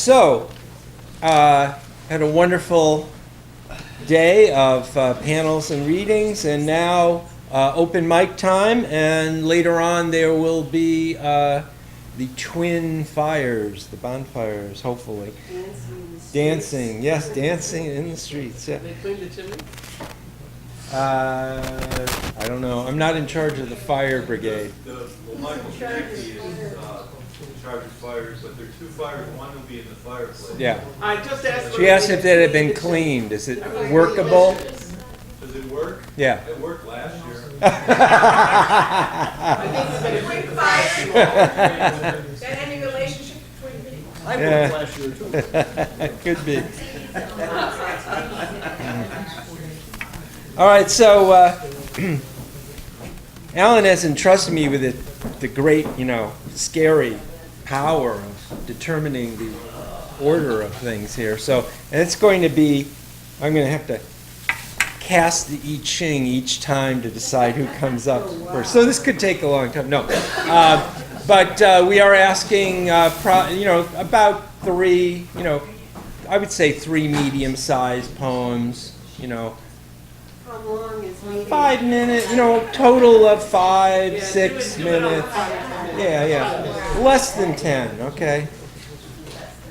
So, had a wonderful day of panels and readings, and now open mic time, and later on there will be the twin fires, the bonfires, hopefully. Dancing, yes, dancing in the streets. Yeah. They clean the chimney? I don't know. I'm not in charge of the fire brigade. Well, Michael Shakey is in charge of fires, but there are two fires. One will be in the fireplace. Yeah. I just asked. She asked if that had been cleaned. Is it workable? Does it work? Yeah. It worked last year. Is that any relationship between me? I Yeah. worked last year too. Could be. All right, so Alan has entrusted me with the great, scary power of determining the order of things here. So, and it's going to be, I'm going to have to cast the I Ching each time to decide who comes up first. So this could take a long time. No, but we are asking, about three, I would say three medium-sized poems, How long is meeting? 5 minutes, total of 5, 6 minutes. Yeah. Less than 10, okay?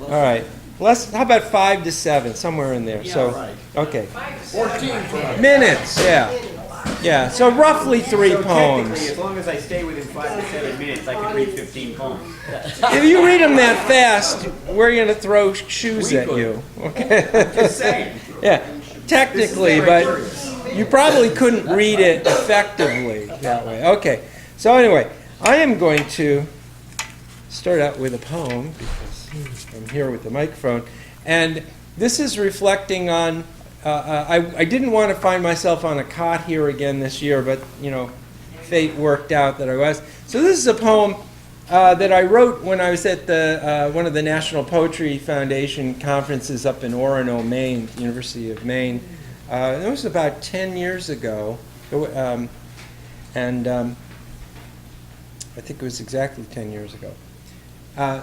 All right. How about 5 to 7, somewhere in there? Okay. 14 for us. Minutes, yeah. Yeah, so roughly 3 poems. As long as I stay within 5 to 7 minutes, I can read 15 poems. If you read them that fast, we're going to throw shoes at you, okay? Just saying. Yeah, technically, but you probably couldn't read it effectively that way. Okay, so anyway, I am going to start out with a poem because I'm here with the microphone, and this is reflecting on, I didn't want to find myself on a cot here again this year, but, fate worked out that I was. So this is a poem that I wrote when I was at one of the National Poetry Foundation conferences up in Orono, Maine, University of Maine. It was about 10 years ago, and I think it was exactly 10 years ago.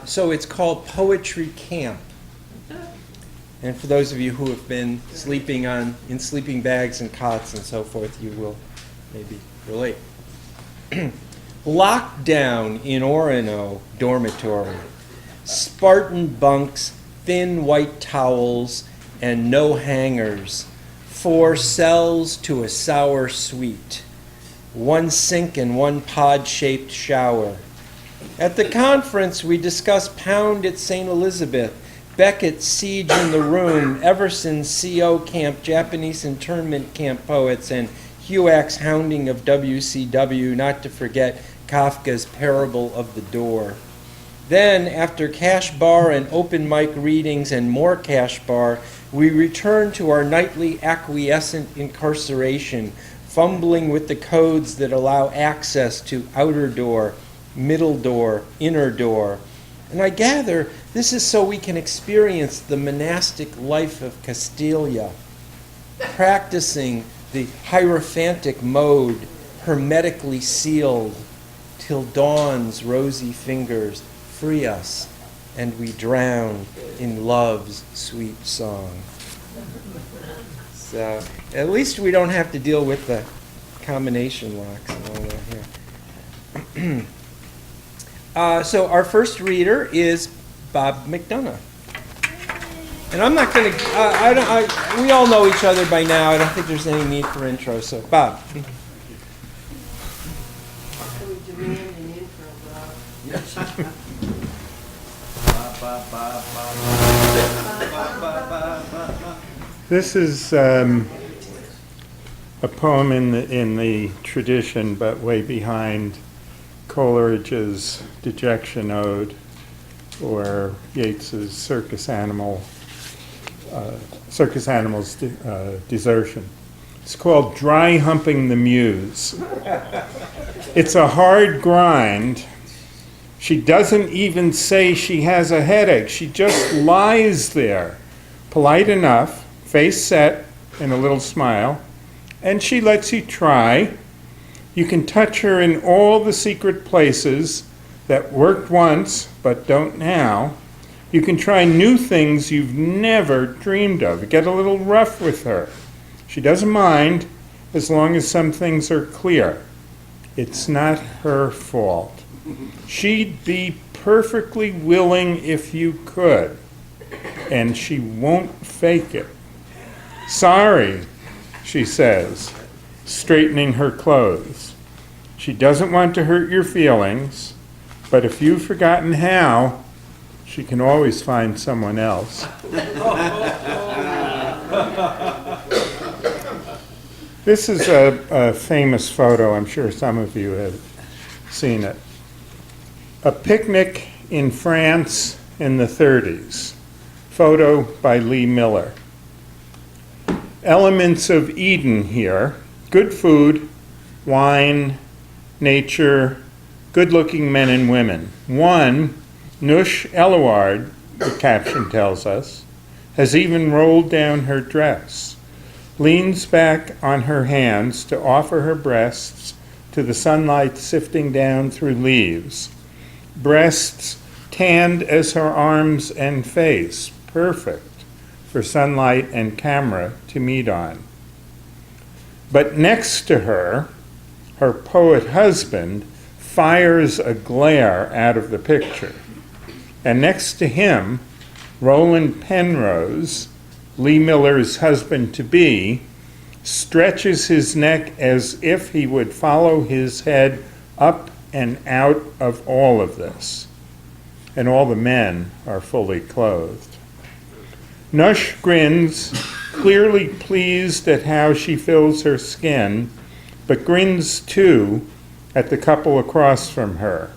So it's called Poetry Camp. And for those of you who have been sleeping in sleeping bags and cots and so forth, you will maybe relate. Lockdown in Orono dormitory. Spartan bunks, thin white towels, and no hangers. 4 cells to a sour suite. 1 sink and 1 pod-shaped shower. At the conference, we discussed Pound at St. Elizabeth, Beckett's Siege in the Room, Everson's CO Camp, Japanese internment camp poets, and Huack's Hounding of WCW, not to forget Kafka's Parable of the Door. Then, after cash bar and open mic readings and more cash bar, we return to our nightly acquiescent incarceration, fumbling with the codes that allow access to outer door, middle door, inner door. And I gather this is so we can experience the monastic life of Castilia, practicing the hierophantic mode, hermetically sealed, till dawn's rosy fingers free us, and we drown in love's sweet song. So at least we don't have to deal with the combination locks and all that here. So our first reader is Bob McDonough. And I'm not going to, we all know each other by now. I don't think there's any need for intro. So Bob. So we demand an intro, Bob. This is a poem in the tradition, but way behind Coleridge's Dejection Ode or Yeats's Circus Animals' Desertion. It's called Dry Humping the Muse. It's a hard grind. She doesn't even say she has a headache. She just lies there, polite enough, face set and a little smile, and she lets you try. You can touch her in all the secret places that worked once but don't now, You can try new things you've never dreamed of. Get a little rough with her. She doesn't mind as long as some things are clear. It's not her fault. She'd be perfectly willing if you could, and she won't fake it. Sorry, she says, straightening her clothes. She doesn't want to hurt your feelings, but if you've forgotten how, she can always find someone else. This is a famous photo. I'm sure some of you have seen it. A picnic in France in the 30s. Photo by Lee Miller. Elements of Eden here. Good food, wine, nature, good-looking men and women. One, Nush Eluard, the caption tells us, has even rolled down her dress, leans back on her hands to offer her breasts to the sunlight sifting down through leaves. Breasts tanned as her arms and face, perfect for sunlight and camera to meet on. But next to her, her poet husband fires a glare out of the picture. And next to him, Roland Penrose, Lee Miller's husband-to-be, stretches his neck as if he would follow his head up and out of all of this. And all the men are fully clothed. Nush grins, clearly pleased at how she fills her skin, but grins too at the couple across from her.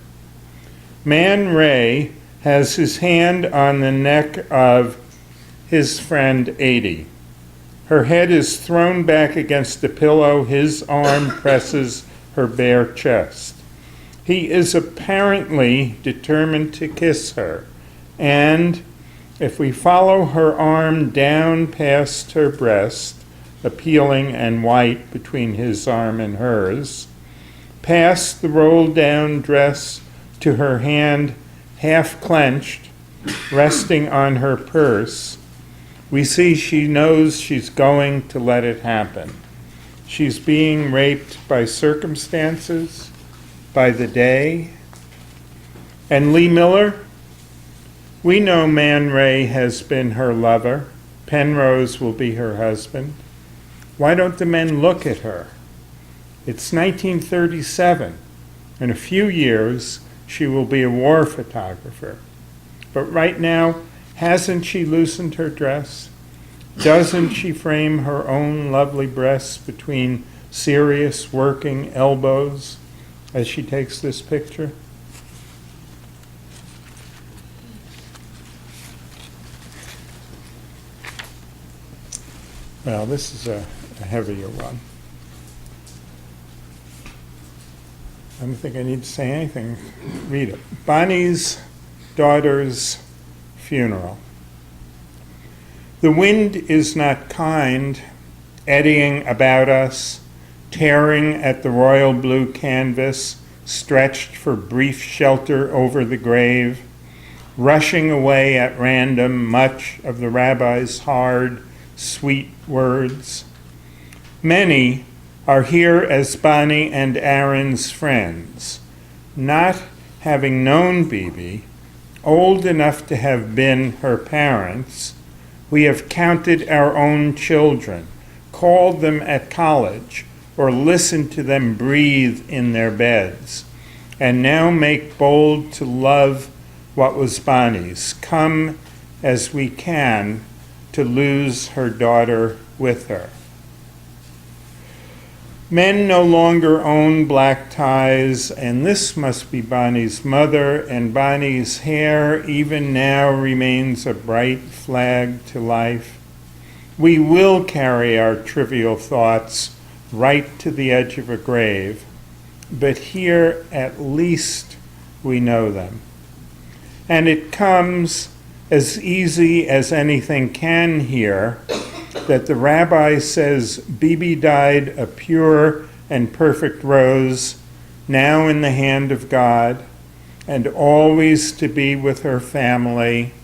Man Ray has his hand on the neck of his friend 80. Her head is thrown back against the pillow. His arm presses her bare chest. He is apparently determined to kiss her, and if we follow her arm down past her breast, appealing and white between his arm and hers, past the rolled-down dress to her hand half clenched, resting on her purse, we see she knows she's going to let it happen. She's being raped by circumstances, by the day. And Lee Miller? We know Man Ray has been her lover. Penrose will be her husband. Why don't the men look at her? It's 1937. In a few years, she will be a war photographer. But right now, hasn't she loosened her dress? Doesn't she frame her own lovely breasts between serious working elbows as she takes this picture? Well, this is a heavier one. I don't think I need to say anything. Read it. Bonnie's daughter's funeral. The wind is not kind, eddying about us, tearing at the royal blue canvas, stretched for brief shelter over the grave, rushing away at random much of the rabbi's hard, sweet words. Many are here as Bonnie and Aaron's friends, not having known Bibi, old enough to have been her parents. We have counted our own children, called them at college, or listened to them breathe in their beds, and now make bold to love what was Bonnie's, come as we can to lose her daughter with her. Men no longer own black ties, and this must be Bonnie's mother, and Bonnie's hair even now remains a bright flag to life. We will carry our trivial thoughts right to the edge of a grave, but here at least we know them. And it comes as easy as anything can here, that the rabbi says Bibi died a pure and perfect rose, now in the hand of God, and always to be with her family,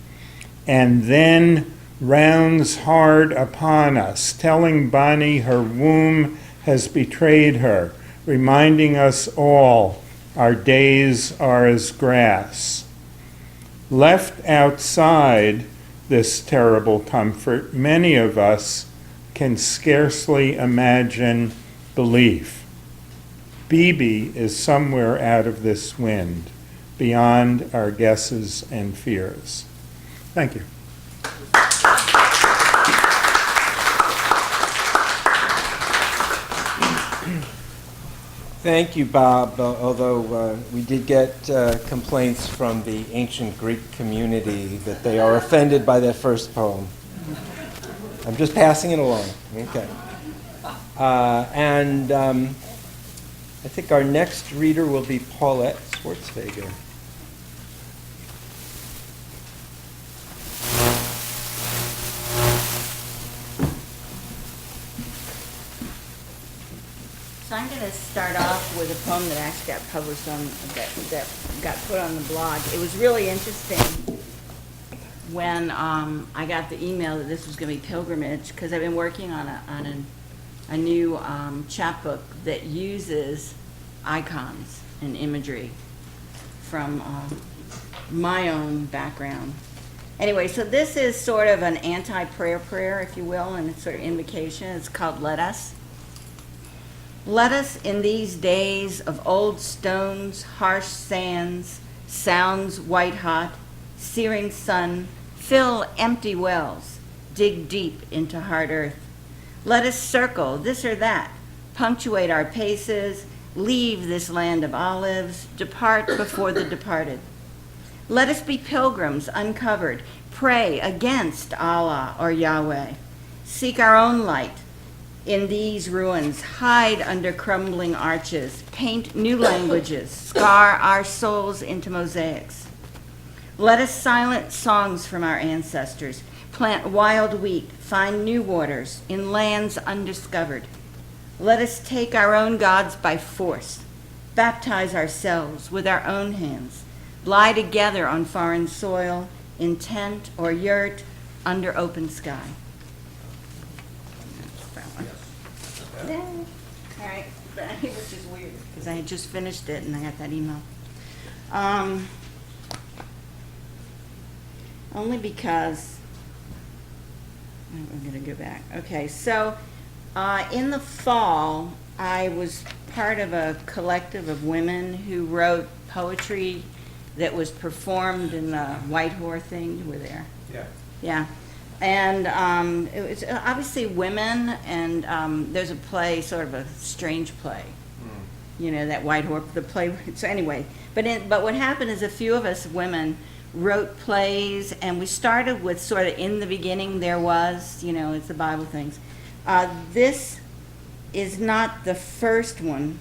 and then rounds hard upon us, telling Bonnie her womb has betrayed her, reminding us all our days are as grass. Left outside this terrible comfort, many of us can scarcely imagine belief. Bibi is somewhere out of this wind, beyond our guesses and fears. Thank you. Thank you, Bob, although we did get complaints from the ancient Greek community that they are offended by that first poem. I'm just passing it along. Okay. And I think our next reader will be Paulette Schwartzweger. So I'm going to start off with a poem that actually got published on, that got put on the blog. It was really interesting when I got the email that this was going to be Pilgrimage, because I've been working on a new chapbook that uses icons and imagery from my own background. Anyway, so this is sort of an anti-prayer prayer, if you will, and it's sort of invocation. It's called Let Us. Let us in these days of old stones, harsh sands, sounds white hot, searing sun, fill empty wells, dig deep into hard earth. Let us circle this or that, punctuate our paces, leave this land of olives, depart before the departed. Let us be pilgrims uncovered, pray against Allah or Yahweh, seek our own light in these ruins, hide under crumbling arches, paint new languages, scar our souls into mosaics. Let us silence songs from our ancestors, plant wild wheat, find new waters in lands undiscovered. Let us take our own gods by force, baptize ourselves with our own hands, lie together on foreign soil, in tent or yurt, under open sky. All right, which is weird, because I had just finished it and I got that email. Only because, I'm going to go back. Okay, so in the fall, I was part of a collective of women who wrote poetry that was performed in the White Horse thing. You were there. Yeah. Yeah. And it was obviously women, and there's a play, sort of a strange play, you know, that White Horse, the play. So anyway, but what happened is a few of us women wrote plays, and we started with sort of in the beginning there was, you know, it's the Bible things. This is not the first one.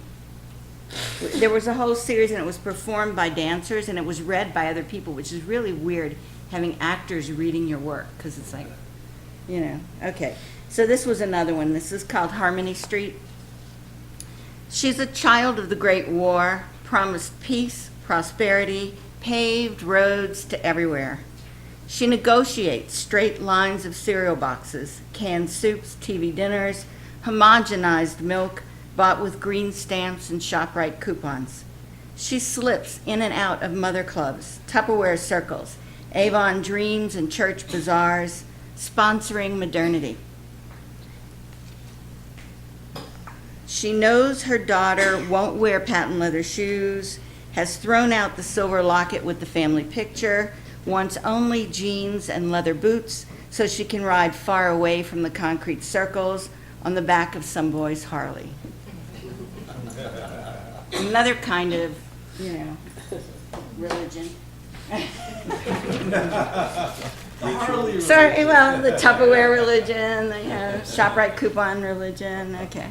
There was a whole series, and it was performed by dancers, and it was read by other people, which is really weird, having actors reading your work, because it's like, you know, okay. So this was another one. This is called Harmony Street. She's a child of the Great War, promised peace, prosperity, paved roads to everywhere. She negotiates straight lines of cereal boxes, canned soups, TV dinners, homogenized milk, bought with green stamps and ShopRite coupons. She slips in and out of mother clubs, Tupperware circles, Avon dreams and church bazaars, sponsoring modernity. She knows her daughter won't wear patent leather shoes, has thrown out the silver locket with the family picture, wants only jeans and leather boots so she can ride far away from the concrete circles on the back of some boy's Harley. Another kind of, you know, religion. Sorry, well, the Tupperware religion, the ShopRite coupon religion, okay.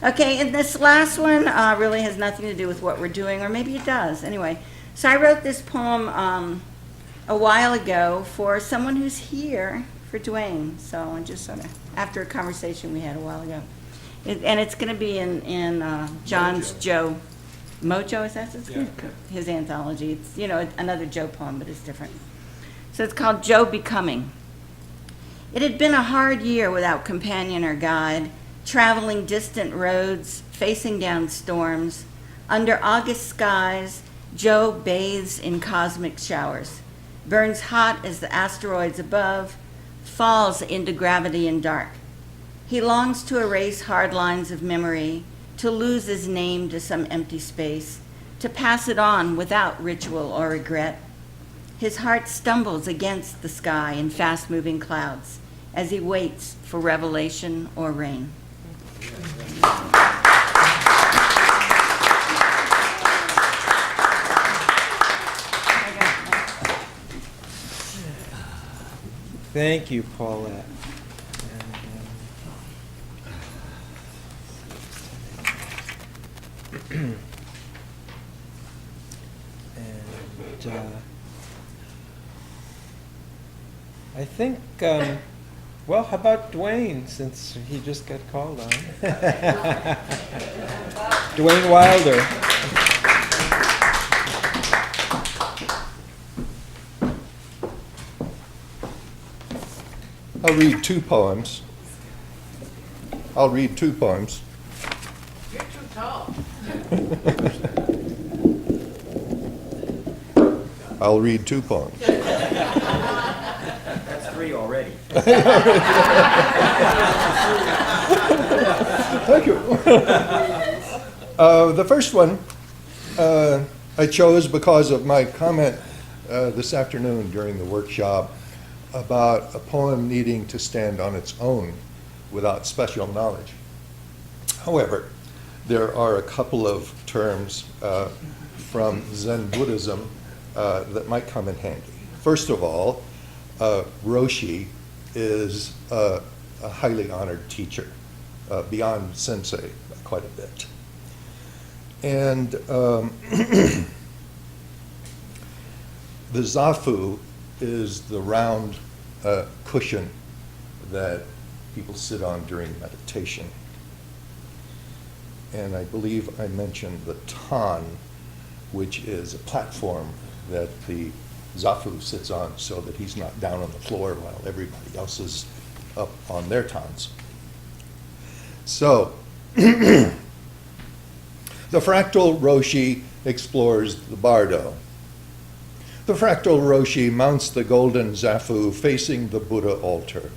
Okay, and this last one really has nothing to do with what we're doing, or maybe it does. Anyway, so I wrote this poem a while ago for someone who's here, for Dwayne. So just sort of after a conversation we had a while ago. And it's going to be in John's Joe. Mojo, is that his anthology? It's, you know, another Joe poem, but it's different. So it's called Joe Becoming. It had been a hard year without companion or guide, traveling distant roads, facing down storms. Under August skies, Joe bathes in cosmic showers, burns hot as the asteroids above, falls into gravity and dark. He longs to erase hard lines of memory, to lose his name to some empty space, to pass it on without ritual or regret. His heart stumbles against the sky in fast-moving clouds as he waits for revelation or rain. Thank you, Paulette. And I think, well, how about Dwayne, since he just got called on? Dwayne Wilder. I'll read two poems. You're too tall. I'll read two poems. That's 3 already. Thank you. The first one I chose because of my comment this afternoon during the workshop about a poem needing to stand on its own without special knowledge. However, there are a couple of terms from Zen Buddhism that might come in handy. First of all, Roshi is a highly honored teacher, beyond sensei by quite a bit. And the zafu is the round cushion that people sit on during meditation. And I believe I mentioned the tan, which is a platform that the zafu sits on so that he's not down on the floor while everybody else is up on their tans. So, the fractal Roshi explores the bardo. The fractal Roshi mounts the golden zafu facing the Buddha altar.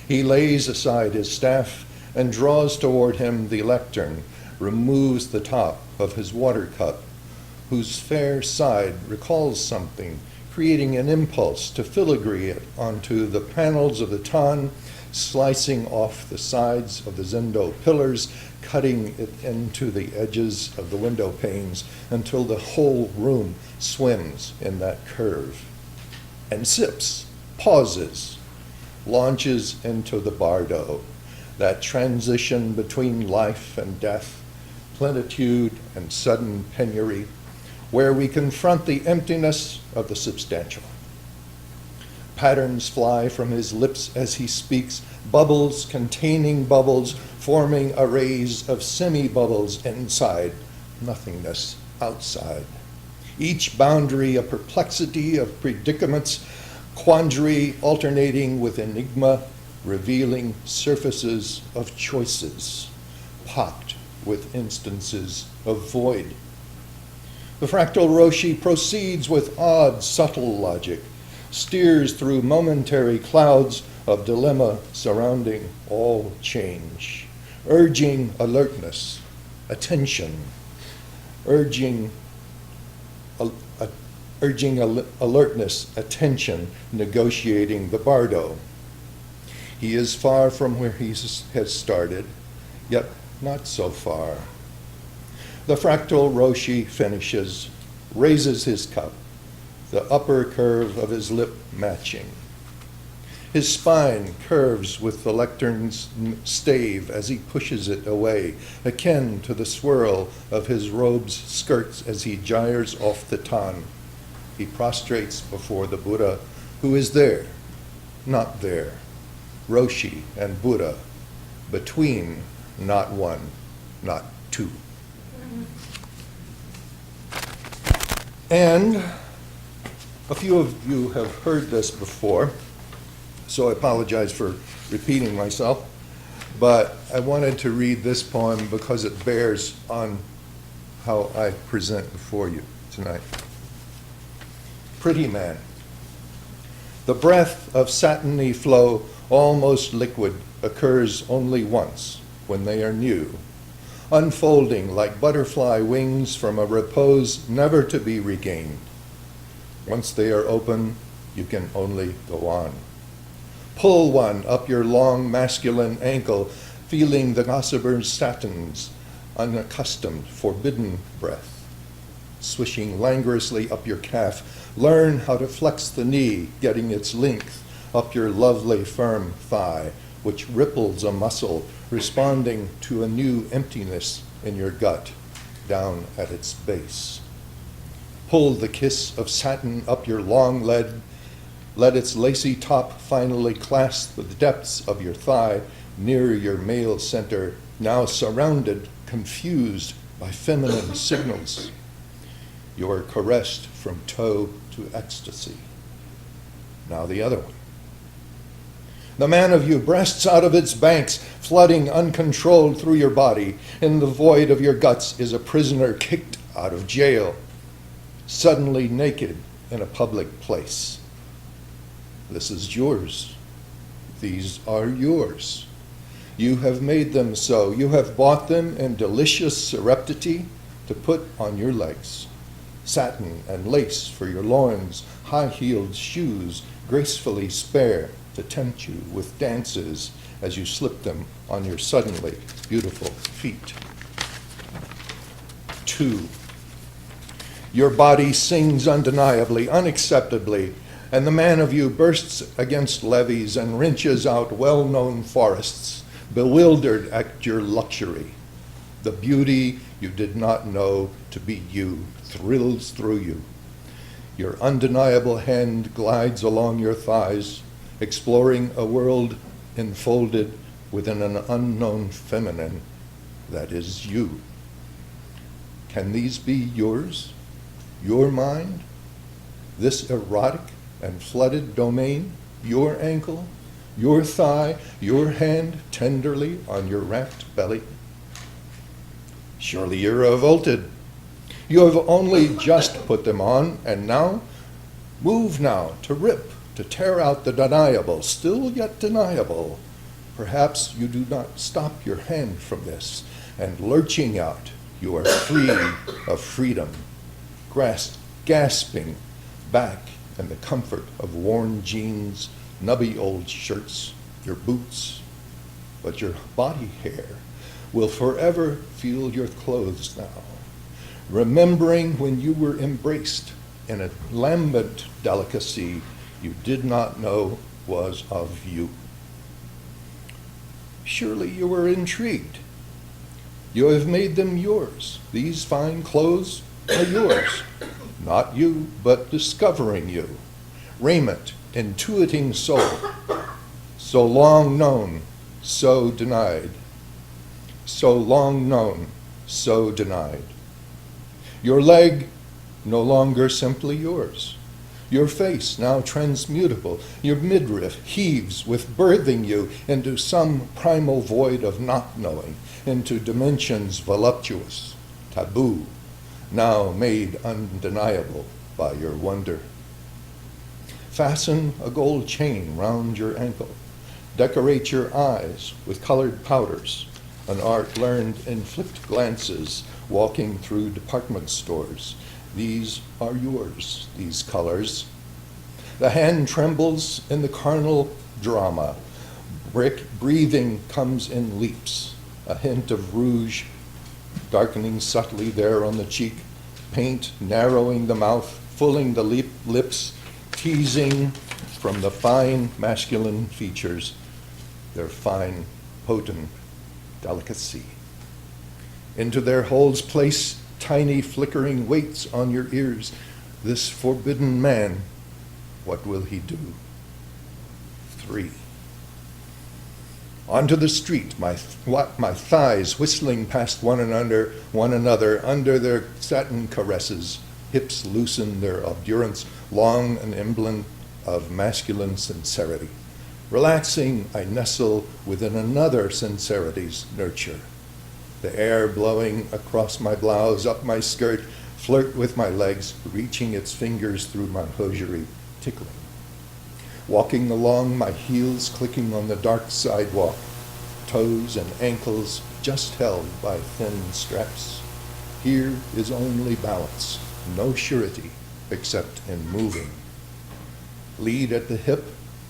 He lays aside his staff and draws toward him the lectern, removes the top of his water cup, whose fair side recalls something, creating an impulse to filigree it onto the panels of the tan, slicing off the sides of the zendo pillars, cutting it into the edges of the window panes until the whole room swims in that curve, and sips, pauses, launches into the bardo, that transition between life and death, plenitude and sudden penury, where we confront the emptiness of the substantial. Patterns fly from his lips as he speaks, bubbles containing bubbles, forming arrays of semi-bubbles inside, nothingness outside. Each boundary a perplexity of predicaments, quandary alternating with enigma, revealing surfaces of choices, pocked with instances of void. The fractal Roshi proceeds with odd, subtle logic, steers through momentary clouds of dilemma surrounding all change, urging alertness, attention, urging alertness, attention, negotiating the bardo. He is far from where he has started, yet not so far. The fractal Roshi finishes, raises his cup, the upper curve of his lip matching. His spine curves with the lectern's stave as he pushes it away, akin to the swirl of his robe's skirts as he gyres off the tan. He prostrates before the Buddha, who is there, not there. Roshi and Buddha, between, not one, not two. And A few of you have heard this before, so I apologize for repeating myself, but I wanted to read this poem because it bears on how I present before you tonight. Pretty Man. The breath of satiny flow, almost liquid, occurs only once, when they are new, unfolding like butterfly wings from a repose never to be regained. Once they are open, you can only go on. Pull one up your long masculine ankle, feeling the gossamer's satin's unaccustomed, forbidden breath. Swishing languorously up your calf, learn how to flex the knee, getting its length up your lovely firm thigh, which ripples a muscle, responding to a new emptiness in your gut, down at its base. Pull the kiss of satin up your long leg, let its lacy top finally clasp the depths of your thigh near your male center, now surrounded, confused by feminine signals. You are caressed from toe to ecstasy. Now the other one. The man of you breasts out of its banks, flooding uncontrolled through your body. In the void of your guts is a prisoner kicked out of jail, suddenly naked in a public place. This is yours. These are yours. You have made them so. You have bought them in delicious surreptity to put on your legs. Satin and lace for your loins, high-heeled shoes gracefully spare to tempt you with dances as you slip them on your suddenly beautiful feet. 2. Your body sings undeniably, unacceptably, and the man of you bursts against levees and wrenches out well-known forests, bewildered at your luxury. The beauty you did not know to be you thrills through you. Your undeniable hand glides along your thighs, exploring a world enfolded within an unknown feminine that is you. Can these be yours? Your mind? This erotic and flooded domain? Your ankle? Your thigh? Your hand tenderly on your racked belly? Surely you're revolted. You have only just put them on, and now? Move now to rip, to tear out the deniable, still yet deniable. Perhaps you do not stop your hand from this, and lurching out, you are free of freedom, gasping back in the comfort of worn jeans, nubby old shirts, your boots. But your body hair will forever feel your clothes now, remembering when you were embraced in a lambent delicacy you did not know was of you. Surely you were intrigued. You have made them yours. These fine clothes are yours. Not you, but discovering you. Raiment, intuiting soul. So long known, so denied. So long known, so denied. Your leg, no longer simply yours. Your face, now transmutable. Your midriff heaves with birthing you into some primal void of not knowing, into dimensions voluptuous, taboo, now made undeniable by your wonder. Fasten a gold chain round your ankle. Decorate your eyes with colored powders, an art learned in flipped glances walking through department stores. These are yours, these colors. The hand trembles in the carnal drama. Breathing comes in leaps, a hint of rouge darkening subtly there on the cheek, paint narrowing the mouth, fulling the lips, teasing from the fine masculine features, their fine, potent delicacy. Into their holes place tiny flickering weights on your ears. This forbidden man, what will he do? 3. Onto the street, my thighs whistling past one another under their satin caresses, Hips loosen their obdurance, long an emblem of masculine sincerity. Relaxing, I nestle within another sincerity's nurture. The air blowing across my blouse, up my skirt, flirt with my legs, reaching its fingers through my hosiery, tickling. Walking along, my heels clicking on the dark sidewalk, toes and ankles just held by thin straps. Here is only balance, no surety except in moving. Lead at the hip,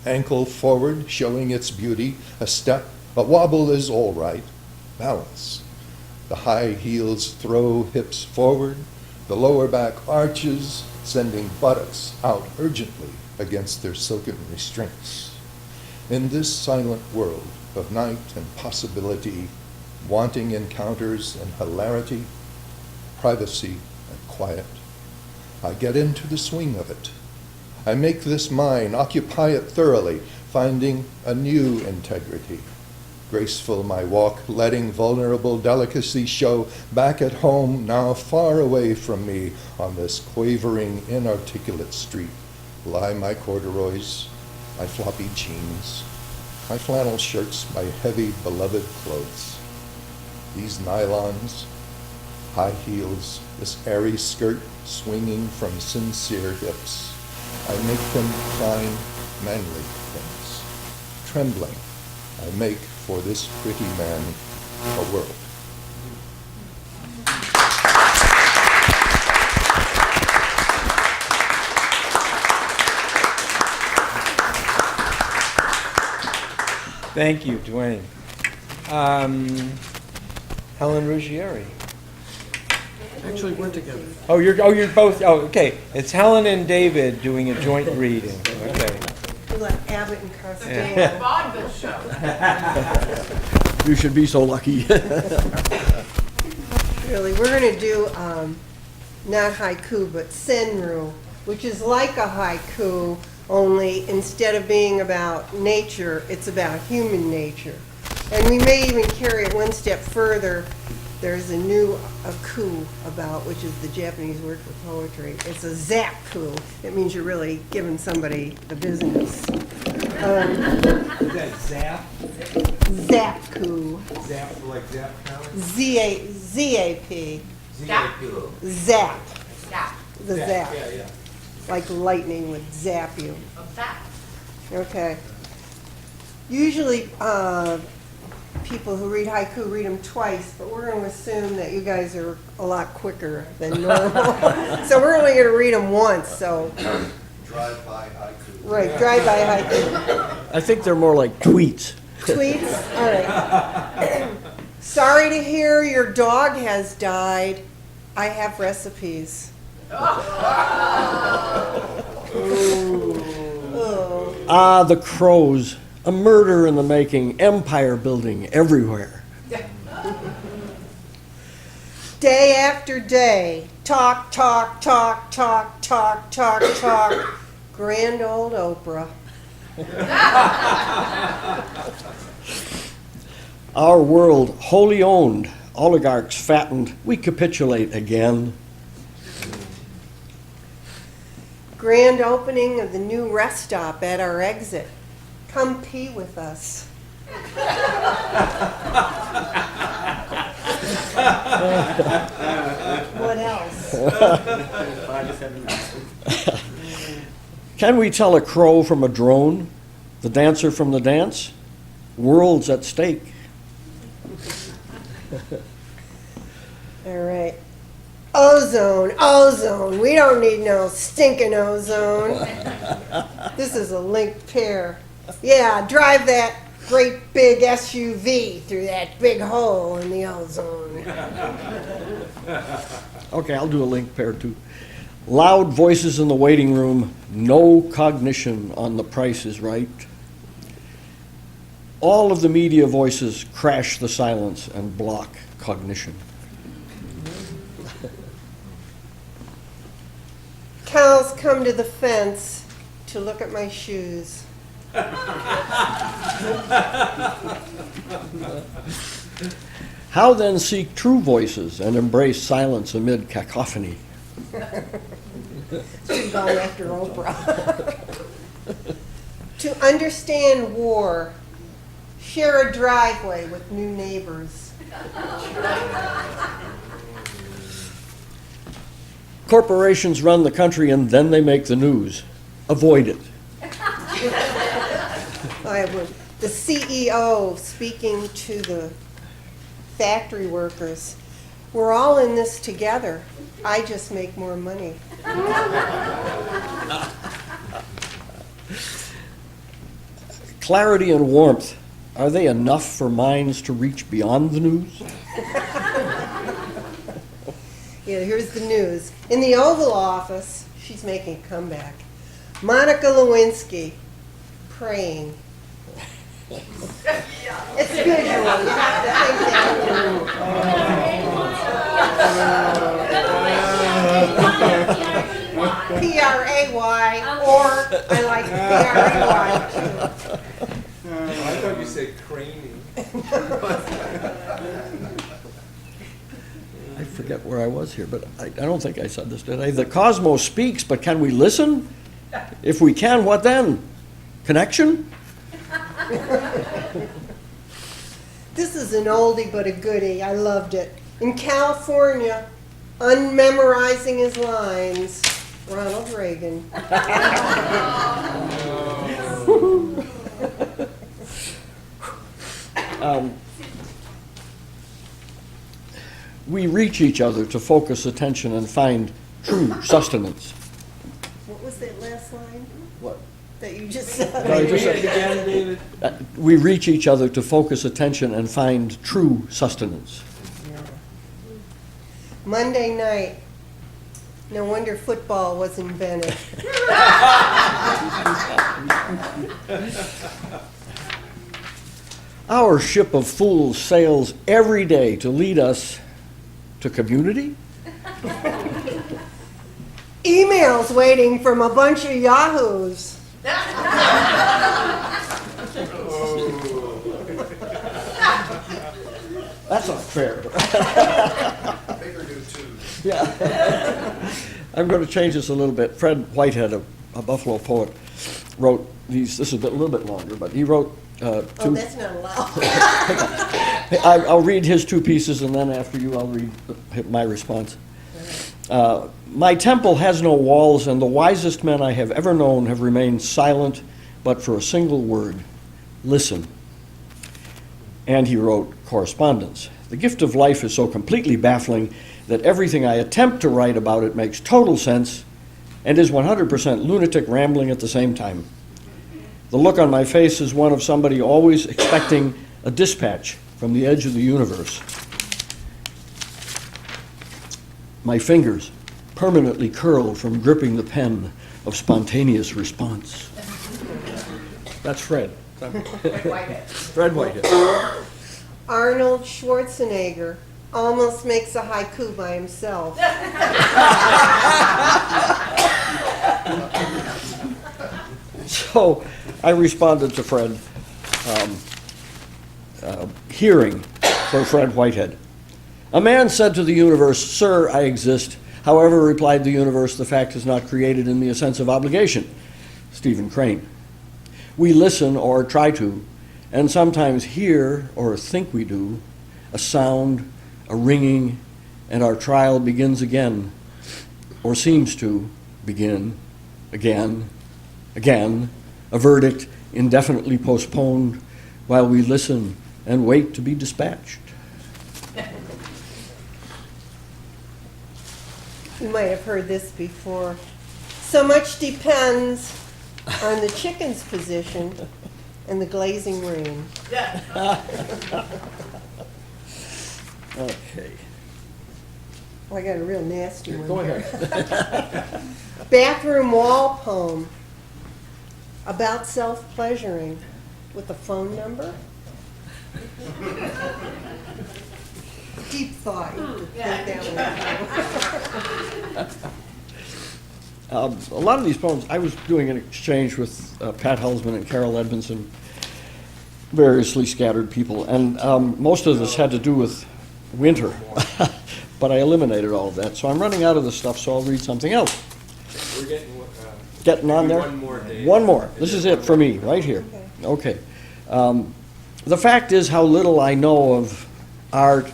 ankle forward, showing its beauty, a step, a wobble is all right, balance. The high heels throw hips forward, the lower back arches, sending buttocks out urgently against their silken restraints. In this silent world of night and possibility, wanting encounters and hilarity, privacy and quiet, I get into the swing of it. I make this mine, occupy it thoroughly, finding a new integrity. Graceful my walk, letting vulnerable delicacy show. Back at home, now far away from me, on this quavering, inarticulate street, lie my corduroys, my floppy jeans, my flannel shirts, my heavy, beloved clothes. These nylons, high heels, this airy skirt swinging from sincere hips. I make them fine, manly things. Trembling, I make for this pretty man a world. Thank you, Dwayne. Helen Ruggieri. Actually, we're together. You're both, okay. It's Helen and David doing a joint reading, okay. We'll let Abbott and Costello. Vaudeville show. You should be so lucky. Really, we're gonna do, not haiku, but senru, which is like a haiku, only instead of being about nature, it's about human nature. And we may even carry it one step further. There's a new aku about, which is the Japanese word for poetry. It's a zapku. It means you're really giving somebody the business. Is that zap? Zapku. Zap like zap counter? Z-A-P. Zap. Zap. The zap. Yeah, yeah. Like lightning would zap you. Zap. Okay. Usually, people who read haiku read them twice, but we're going to assume that you guys are a lot quicker than normal. So we're only going to read them once, so. Drive-by haiku. Right, drive-by haiku. I think they're more like tweets. Tweets? All right. Sorry to hear your dog has died. I have recipes. Oh. Ah, the crows. A murder in the making, empire building everywhere. Day after day, talk, talk, talk, talk, talk, talk, talk. Grand old Oprah. Our world wholly owned, oligarchs fattened, we capitulate again. Grand opening of the new rest stop at our exit. Come pee with us. What else? 5 to 7 minutes. Can we tell a crow from a drone? The dancer from the dance? Worlds at stake. All right. Ozone, ozone. We don't need no stinking ozone. This is a linked pair. Yeah, drive that great big SUV through that big hole in the ozone. Okay, I'll do a link pair too. Loud voices in the waiting room, no cognition on the price is right. All of the media voices crash the silence and block cognition. Cows come to the fence to look at my shoes. How then seek true voices and embrace silence amid cacophony? Should have gone after Oprah. To understand war, share a driveway with new neighbors. Corporations run the country and then they make the news. Avoid it. The CEO speaking to the factory workers. We're all in this together. I just make more money. Clarity and warmth, are they enough for minds to reach beyond the news? Yeah, here's the news. In the Oval Office, she's making a comeback. Monica Lewinsky praying. It's visual. You have to think that through. P-R-A-Y, or I like P-R-A-Y too. I thought you said craning. I forget where I was here, but I don't think I said this, did I? The cosmos speaks, but can we listen? If we can, what then? Connection? This is an oldie but a goodie. I loved it. In California, unmemorizing his lines, Ronald Reagan. We reach each other to focus attention and find true sustenance. What was that last line What? that you just said? I just said- Again, David? We reach each other to focus attention and find true sustenance. Monday night. No wonder football was invented. Our ship of fools sails every day to lead us to community? Emails waiting from a bunch of yahoos. That's not fair. Bigger do too. Yeah. I'm going to change this a little bit. Fred Whitehead, a Buffalo poet, wrote these, this is a little bit longer, but he wrote Oh, two. that's not allowed. I'll read his two pieces, and then after you, I'll read my response. My temple has no walls, and the wisest men I have ever known have remained silent, but for a single word, listen. And he wrote correspondence. The gift of life is so completely baffling that everything I attempt to write about it makes total sense and is 100% lunatic rambling at the same time. The look on my face is one of somebody always expecting a dispatch from the edge of the universe. My fingers permanently curled from gripping the pen of spontaneous response. That's Fred. Fred Whitehead. Arnold Schwarzenegger almost makes a haiku by himself. So I responded to Fred, hearing for Fred Whitehead. A man said to the universe, "Sir, I exist. However," replied the universe, "the fact is not created in me a sense of obligation." Stephen Crane. We listen or try to, and sometimes hear or think we do, a sound, a ringing, and our trial begins again, or seems to begin again, again, a verdict indefinitely postponed while we listen and wait to be dispatched. You might have heard this before. So much depends on the chicken's position and the glazing rain. Okay. Oh, I got a real nasty one. Go here. ahead. Bathroom wall poem about self-pleasuring with a phone number. Deep thought. You have to think that one through. A lot of these poems, I was doing an exchange with Pat Helsman and Carol Edmondson, variously scattered people, and most of this had to do with winter. but I eliminated all of that. So I'm running out of the stuff, so I'll read something else. We're getting, Getting on there? one more, Dave. One more. This is it for me, right here. Okay. The fact is how little I know of art,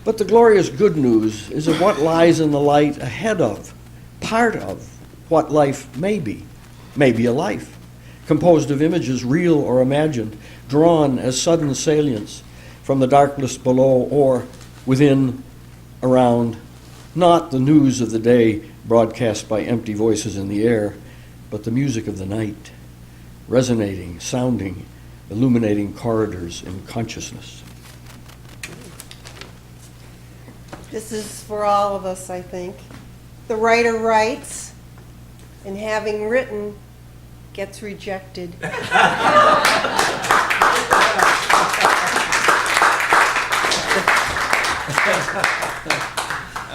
but the glorious good news is of what lies in the light ahead of, part of what life may be. Maybe a life, composed of images real or imagined, drawn as sudden salients from the darkness below or within, around, not the news of the day broadcast by empty voices in the air, but the music of the night, resonating, sounding, illuminating corridors in consciousness. This is for all of us, I think. The writer writes, and having written, gets rejected.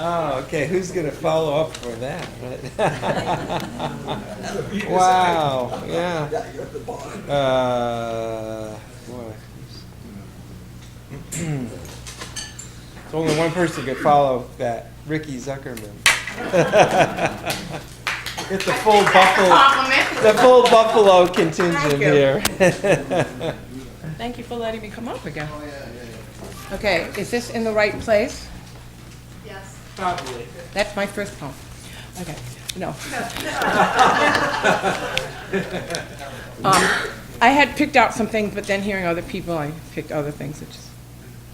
Oh, okay, who's going to follow up for that? Wow, yeah. Boy. There's only one person could follow that, Ricky Zuckerman. Get the full Buffalo contingent here. Thank you for letting me come up again. Okay, is this in the right place? Yes. Probably. That's my first poem. Okay, no. I had picked out some things, but then hearing other people, I picked other things, which is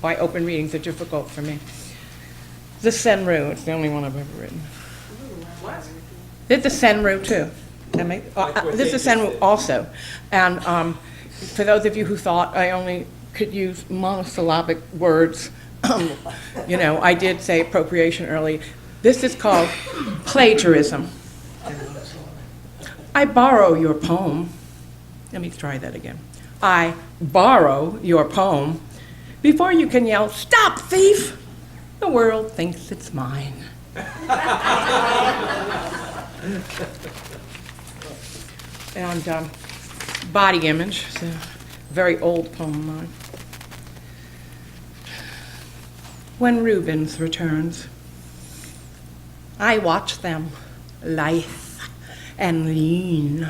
why open readings are difficult for me. The Senru, it's the only one I've ever written. What? There's the Senru too. This is Senru also. And for those of you who thought I only could use monosyllabic words, I did say appropriation early. This is called plagiarism. I borrow your poem. Let me try that again. I borrow your poem. Before you can yell, "Stop, thief!" the world thinks it's mine. And body image, it's a very old poem of mine. When Rubens returns, I watch them, lithe and lean.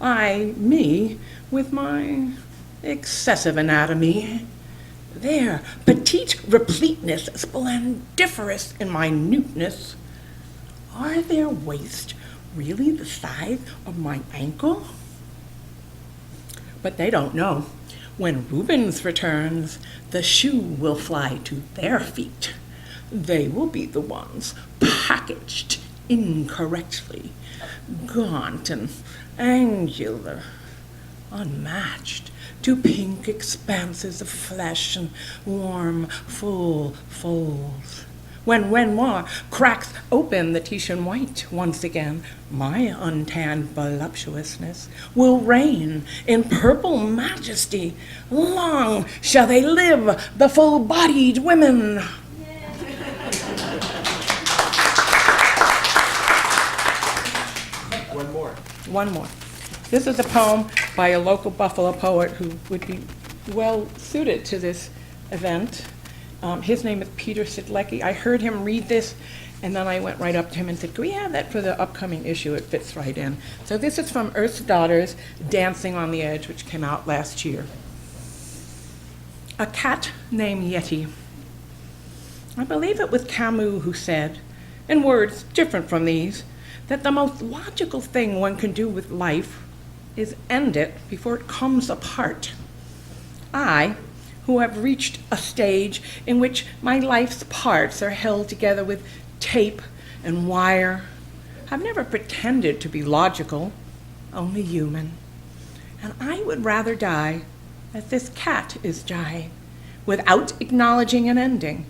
Me, with my excessive anatomy. Their petite repleteness, splendiferous in minuteness. Are their waists really the size of my ankle? But they don't know. When Rubens returns, the shoe will fly to their feet. They will be the ones packaged incorrectly, gaunt and angular, unmatched to pink expanses of flesh and warm, full folds. When Renoir cracks open the Titian white once again, my untanned voluptuousness will reign in purple majesty. Long shall they live, the full-bodied women. One more. This is a poem by a local Buffalo poet who would be well suited to this event. His name is Peter Sidlecki. I heard him read this, and then I went right up to him and said, "Can we have that for the upcoming issue? It fits right in." So this is from Earth's Daughters, Dancing on the Edge, which came out last year. A cat named Yeti. I believe it was Camus who said, in words different from these, that the most logical thing one can do with life is end it before it comes apart. I, who have reached a stage in which my life's parts are held together with tape and wire, have never pretended to be logical, only human. And I would rather die as this cat is dying, without acknowledging an ending,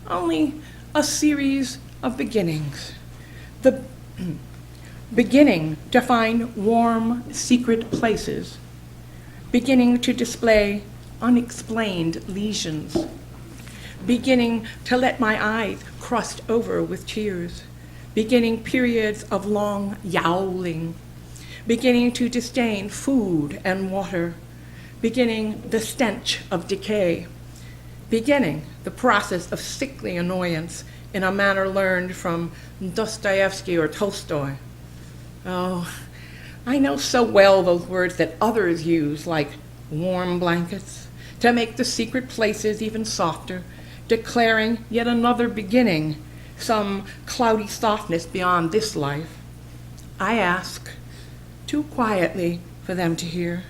only a series of beginnings. The beginning to find warm, secret places, beginning to display unexplained lesions, beginning to let my eyes crust over with tears, beginning periods of long yowling, beginning to disdain food and water, beginning the stench of decay, Beginning, the process of sickly annoyance in a manner learned from Dostoevsky or Tolstoy. Oh, I know so well those words that others use, like warm blankets, to make the secret places even softer, declaring yet another beginning, some cloudy softness beyond this life. I ask, too quietly for them to hear,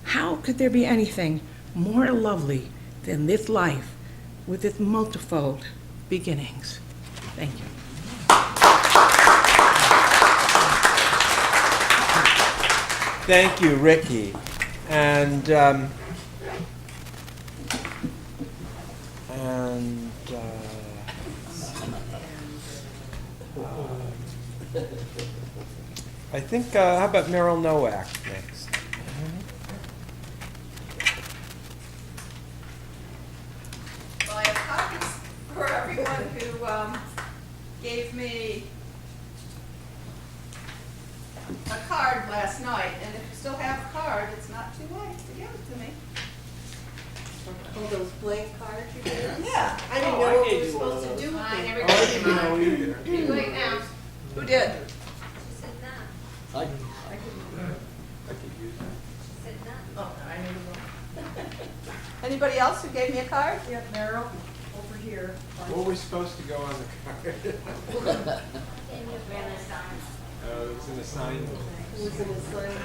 how could there be anything more lovely than this life with its multifold beginnings? Thank you. Thank you, Ricky. And I think, how about Meryl Nowak next? Well, I have copies for everyone who gave me a card last night, and if you still have a card, it's not too late to give it to me. All those blank cards you gave us? Yeah. I didn't know what we were supposed to do with I them. never I got didn't know either. Too late now. Who did? I- I could use that. Oh, I didn't know. Anybody else who gave me a card? Yeah, Meryl, over here. What were we supposed to go on the card? It's an assignment. It was an assignment.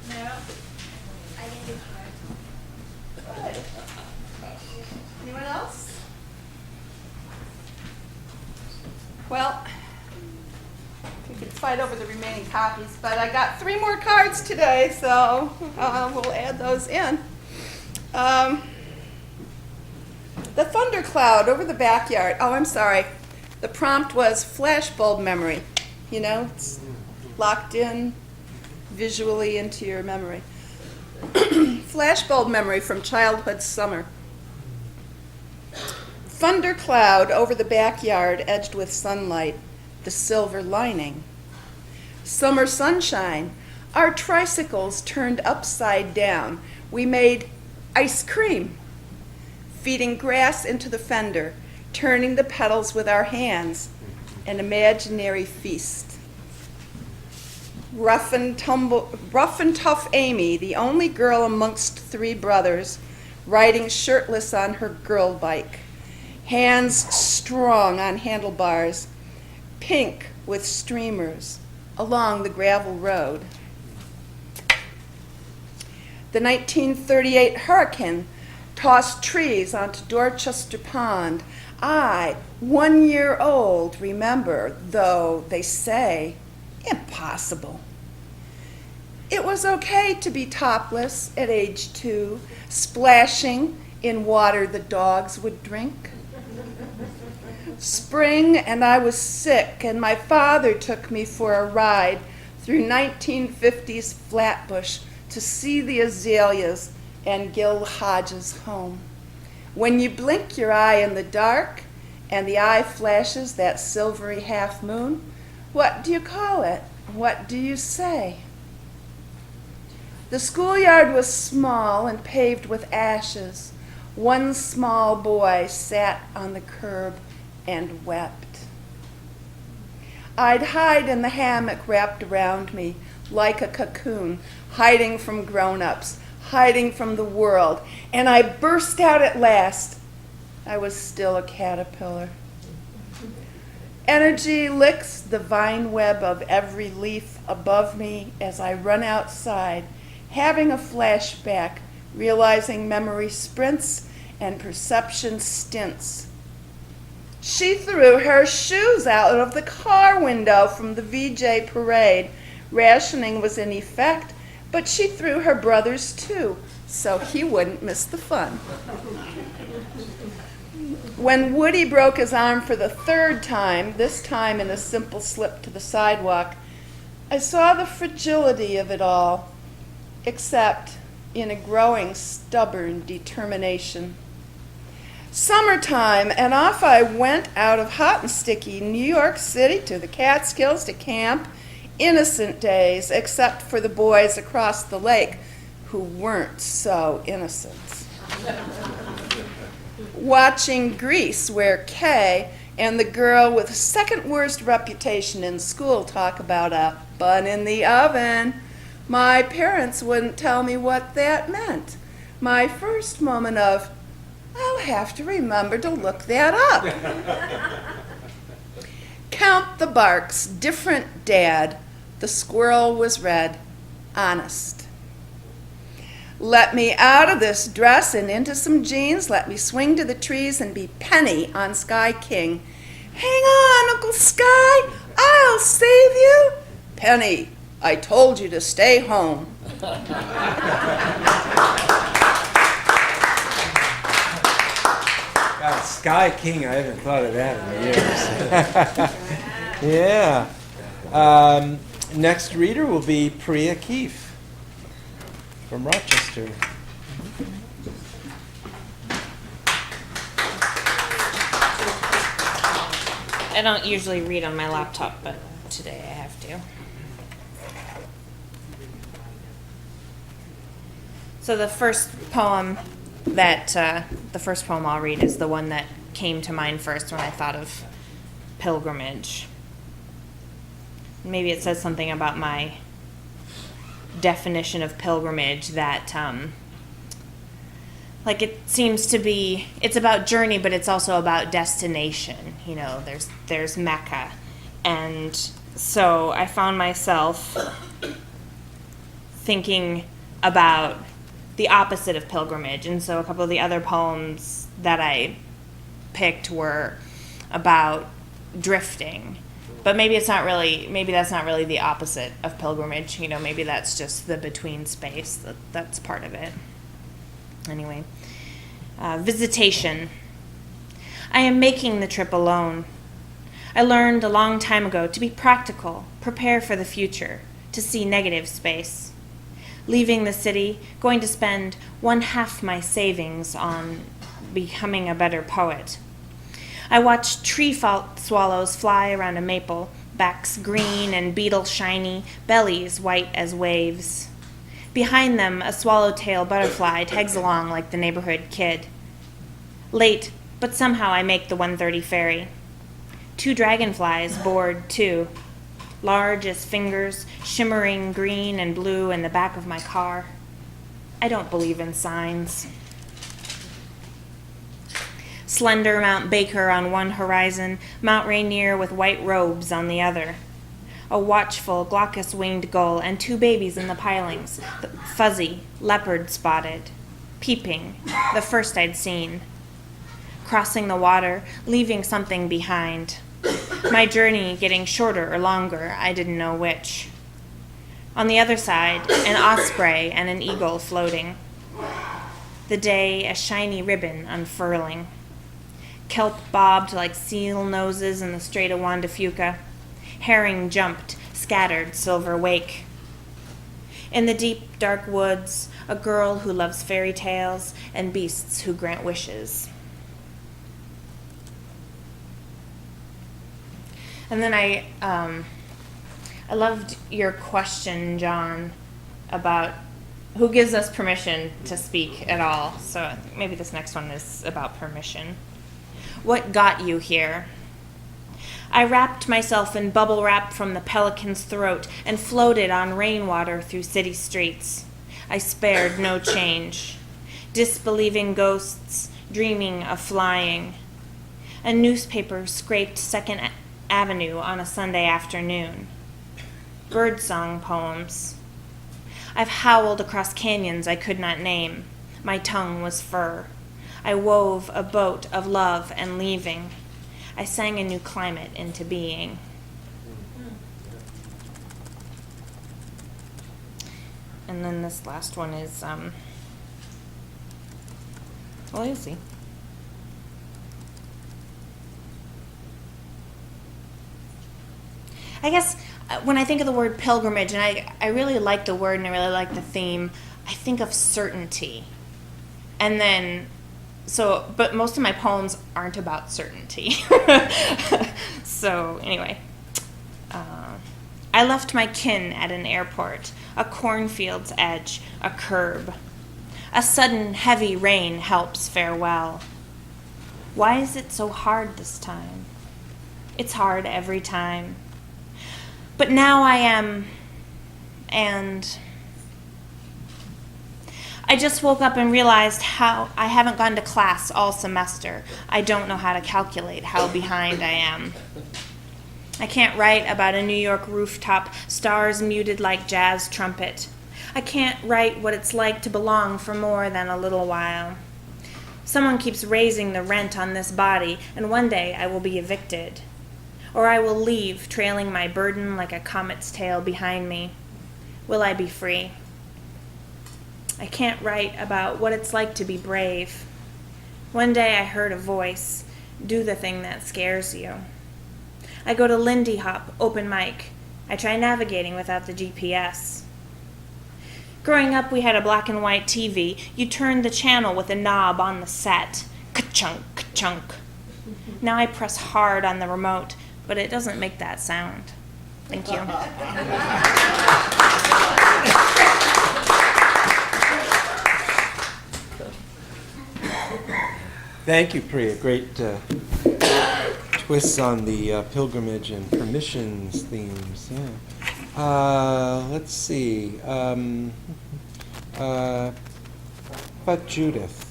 No. Good. Anyone else? Well, we could fight over the remaining copies, but I got 3 more cards today, so we'll add those in. The thundercloud over the backyard. Oh, I'm sorry. The prompt was flashbulb memory. You know, it's locked in visually into your memory. Flashbulb memory from childhood summer. Thundercloud over the backyard edged with sunlight, the silver lining. Summer sunshine, our tricycles turned upside down. We made ice cream, feeding grass into the fender, turning the petals with our hands, an imaginary feast. Rough and tough Amy, the only girl amongst 3 brothers, riding shirtless on her girl bike, hands strong on handlebars, pink with streamers, along the gravel road. The 1938 hurricane tossed trees onto Dorchester Pond. I, 1 year old, remember, though they say, impossible. It was okay to be topless at age 2, splashing in water the dogs would drink. Spring, and I was sick, and my father took me for a ride through 1950s Flatbush to see the azaleas and Gil Hodges' home. When you blink your eye in the dark, and the eye flashes that silvery half moon, what do you call it? What do you say? The schoolyard was small and paved with ashes. One small boy sat on the curb and wept. I'd hide in the hammock wrapped around me like a cocoon, hiding from grown-ups, hiding from the world, and I burst out at last. I was still a caterpillar. Energy licks the vine web of every leaf above me as I run outside, having a flashback, realizing memory sprints and perception stints. She threw her shoes out of the car window from the VJ parade. Rationing was in effect, but she threw her brother's too, so he wouldn't miss the fun. When Woody broke his arm for the 3rd time, this time in a simple slip to the sidewalk, I saw the fragility of it all, except in a growing stubborn determination. Summertime, and off I went out of hot and sticky New York City to the Catskills to camp. Innocent days, except for the boys across the lake who weren't so innocent. Watching Grease, where Kay and the girl with the second worst reputation in school talk about a bun in the oven. My parents wouldn't tell me what that meant. My first moment of, I'll have to remember to look that up. Count the Barks, different dad. The squirrel was red, honest. Let me out of this dress and into some jeans. Let me swing to the trees and be Penny on Sky King. Hang on, Uncle Sky, I'll save you. Penny, I told you to stay home. God, Sky King, I haven't thought of that in years. Yeah. Next reader will be Priya Keefe from Rochester. I don't usually read on my laptop, but today I have to. So the first poem I'll read is the one that came to mind first when I thought of pilgrimage. Maybe it says something about my definition of pilgrimage that, like, it seems to be, it's about journey, but it's also about destination. You know, there's Mecca. And so I found myself thinking about the opposite of pilgrimage. And so a couple of the other poems that I picked were about drifting. But maybe that's not really the opposite of pilgrimage. You know, maybe that's just the between space. That's part of it. Anyway, visitation. I am making the trip alone. I learned a long time ago to be practical, prepare for the future, to see negative space. Leaving the city, going to spend 1/2 my savings on becoming a better poet. I watched tree swallows fly around a maple, backs green and beetle shiny, bellies white as waves. Behind them, a swallowtail butterfly tags along like the neighborhood kid. Late, but somehow I make the 1:30 ferry. 2 dragonflies board too, large as fingers, shimmering green and blue in the back of my car. I don't believe in signs. Slender Mount Baker on one horizon, Mount Rainier with white robes on the other. A watchful, glaucous-winged gull and 2 babies in the pilings, fuzzy, leopard-spotted, peeping, the first I'd seen. Crossing the water, leaving something behind. My journey getting shorter or longer, I didn't know which. On the other side, an osprey and an eagle floating. The day a shiny ribbon unfurling. Kelp bobbed like seal noses in the Strait of Juan de Fuca. Herring jumped, scattered silver wake. In the deep, dark woods, a girl who loves fairy tales and beasts who grant wishes. And then I loved your question, John, about who gives us permission to speak at all. So I think maybe this next one is about permission. What got you here? I wrapped myself in bubble wrap from the pelican's throat and floated on rainwater through city streets. I spared no change. Disbelieving ghosts, dreaming of flying. A newspaper scraped 2nd Avenue on a Sunday afternoon. Birdsong poems. I've howled across canyons I could not name. My tongue was fur. I wove a boat of love and leaving. I sang a new climate into being. And then this last one is, well, you'll see. I guess when I think of the word pilgrimage, and I really like the word and I really like the theme, I think of certainty. And then, but most of my poems aren't about certainty. So anyway, I left my kin at an airport, a cornfield's edge, a curb. A sudden heavy rain helps farewell. Why is it so hard this time? It's hard every time. But now I am, and I just woke up and realized how I haven't gone to class all semester. I don't know how to calculate how behind I am. I can't write about a New York rooftop, stars muted like jazz trumpet. I can't write what it's like to belong for more than a little while. Someone keeps raising the rent on this body, and one day I will be evicted. Or I will leave, trailing my burden like a comet's tail behind me. Will I be free? I can't write about what it's like to be brave. One day I heard a voice, do the thing that scares you. I go to Lindy Hop, open mic. I try navigating without the GPS. Growing up, we had a black and white TV. You turned the channel with a knob on the set. Ka-chunk, ka-chunk. Now I press hard on the remote, but it doesn't make that sound. Thank you. Thank you, Priya. Great twists on the pilgrimage and permissions themes. Yeah. Let's see. But Judith.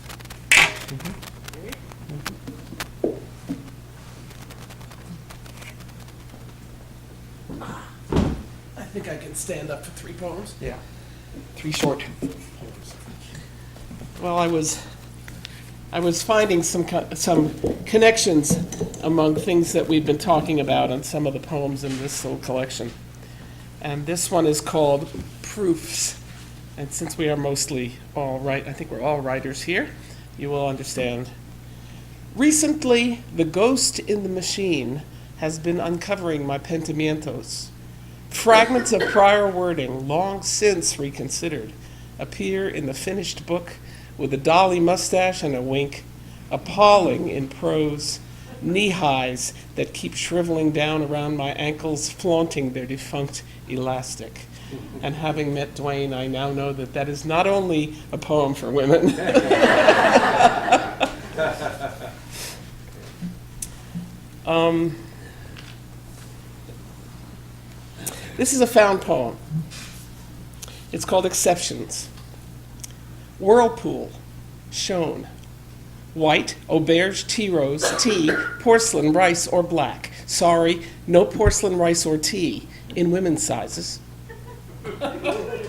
I think I can stand up for 3 poems. Yeah. 3 short poems. Well, I was finding some connections among things that we've been talking about on some of the poems in this little collection. And this one is called Proofs. And since we are mostly I think we're all writers here, you will understand. Recently, the ghost in the machine has been uncovering my pensamientos. Fragments of prior wording, long since reconsidered, appear in the finished book with a dolly mustache and a wink, appalling in prose, knee-highs that keep shriveling down around my ankles, flaunting their defunct elastic. And having met Dwayne, I now know that that is not only a poem for women. This is a found poem. It's called Exceptions. Whirlpool, shown. White, auberge, tea rose, tea, porcelain, rice, or black. Sorry, no porcelain, rice, or tea in women's sizes.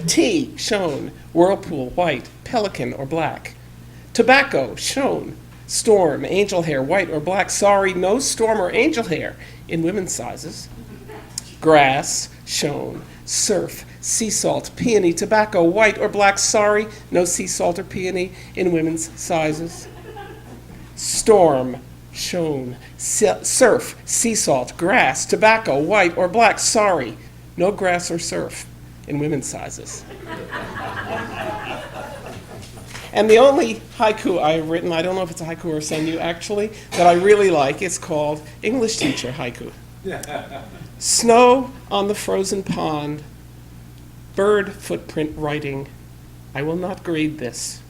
Tea, shown. Whirlpool, white, pelican, or black. Tobacco, shown. Storm, angel hair, white or black. Sorry, no storm or angel hair in women's sizes. Grass, shown. Surf, sea salt, peony, tobacco, white or black. Sorry, no sea salt or peony in women's sizes. Storm, shown. Surf, sea salt, grass, tobacco, white or black. Sorry, no grass or surf in women's sizes. And the only haiku I've written, I don't know if it's a haiku or a senyu actually, that I really like, it's called English Teacher Haiku. Snow on the frozen pond, bird footprint writing, I will not grade this.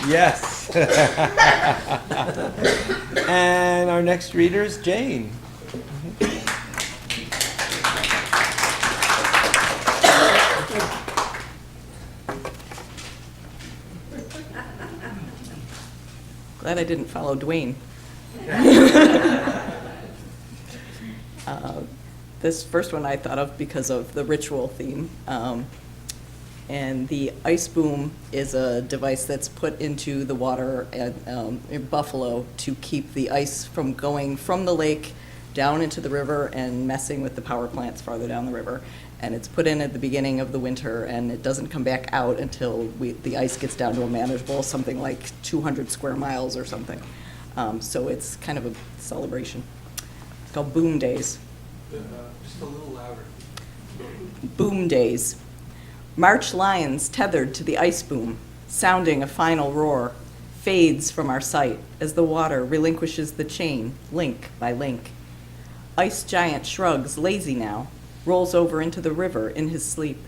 Yes. And our next reader is Jane. Glad I didn't follow Dwayne. This first one I thought of because of the ritual theme. And the ice boom is a device that's put into the water in Buffalo to keep the ice from going from the lake down into the river and messing with the power plants farther down the river. And it's put in at the beginning of the winter, and it doesn't come back out until the ice gets down to a manageable, something like 200 square miles or something. So it's kind of a celebration. It's called Boom Days. Just a little louder. Boom Days. March lions tethered to the ice boom, sounding a final roar, fades from our sight as the water relinquishes the chain, link by link. Ice giant shrugs, lazy now, rolls over into the river in his sleep.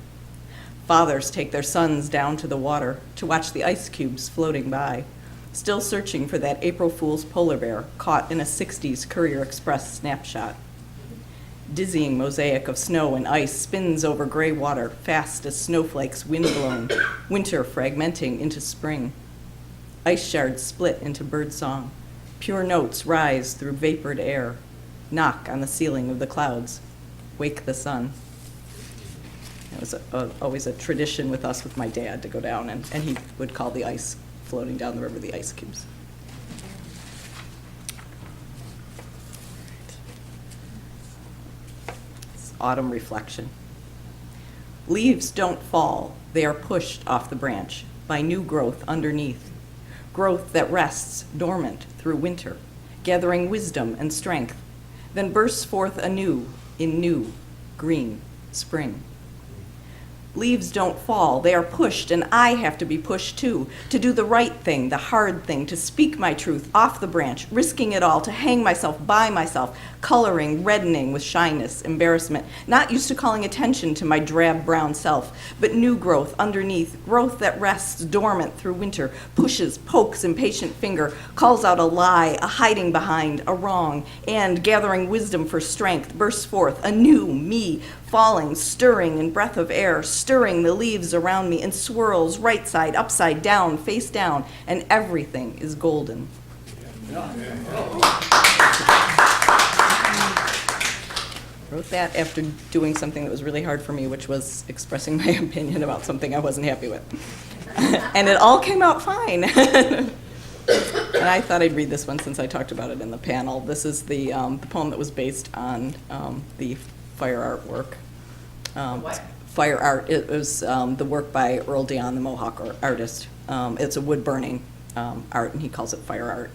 Fathers take their sons down to the water to watch the ice cubes floating by, still searching for that April Fool's polar bear caught in a 60s Courier Express snapshot. Dizzying mosaic of snow and ice spins over gray water, fast as snowflakes windblown, winter fragmenting into spring. Ice shards split into birdsong. Pure notes rise through vapored air, knock on the ceiling of the clouds, wake the sun. It was always a tradition with us, with my dad, to go down, and he would call the ice floating down the river the ice cubes. It's autumn reflection. Leaves don't fall, they are pushed off the branch by new growth underneath, growth that rests dormant through winter, gathering wisdom and strength, then bursts forth anew in new, green spring. Leaves don't fall, they are pushed, and I have to be pushed too, to do the right thing, the hard thing, to speak my truth off the branch, risking it all, to hang myself by myself, coloring, reddening with shyness, embarrassment, not used to calling attention to my drab brown self, but new growth underneath, growth that rests dormant through winter, pushes, pokes impatient finger, calls out a lie, a hiding behind, a wrong, and, gathering wisdom for strength, bursts forth a new me, falling, stirring in breath of air, stirring the leaves around me, and swirls right side, upside down, face down, and everything is golden. Wrote that after doing something that was really hard for me, which was expressing my opinion about something I wasn't happy with. And it all came out fine. And I thought I'd read this one since I talked about it in the panel. This is the poem that was based on the fire art work. Fire art, it was the work by Earl Dion, the Mohawk artist. It's a wood burning art, and he calls it fire art.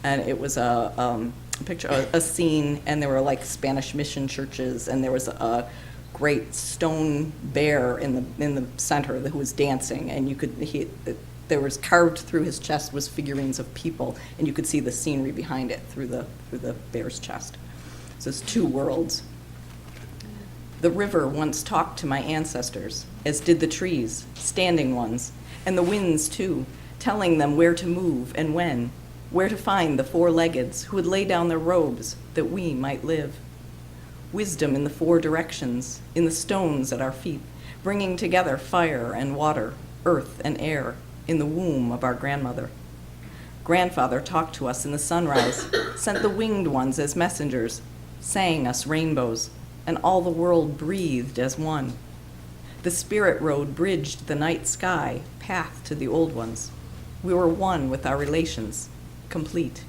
And it was a picture, a scene, and there were like Spanish mission churches, and there was a great stone bear in the center who was dancing, and you could there was carved through his chest was figurines of people, and you could see the scenery behind it through the bear's chest. So it's two worlds. The river once talked to my ancestors, as did the trees, standing ones, and the winds too, telling them where to move and when, where to find the four-leggeds who would lay down their robes that we might live. Wisdom in the four directions, in the stones at our feet, bringing together fire and water, earth and air, in the womb of our grandmother. Grandfather talked to us in the sunrise, sent the winged ones as messengers, sang us rainbows, and all the world breathed as one. The spirit road bridged the night sky, path to the old ones. We were one with our relations, complete.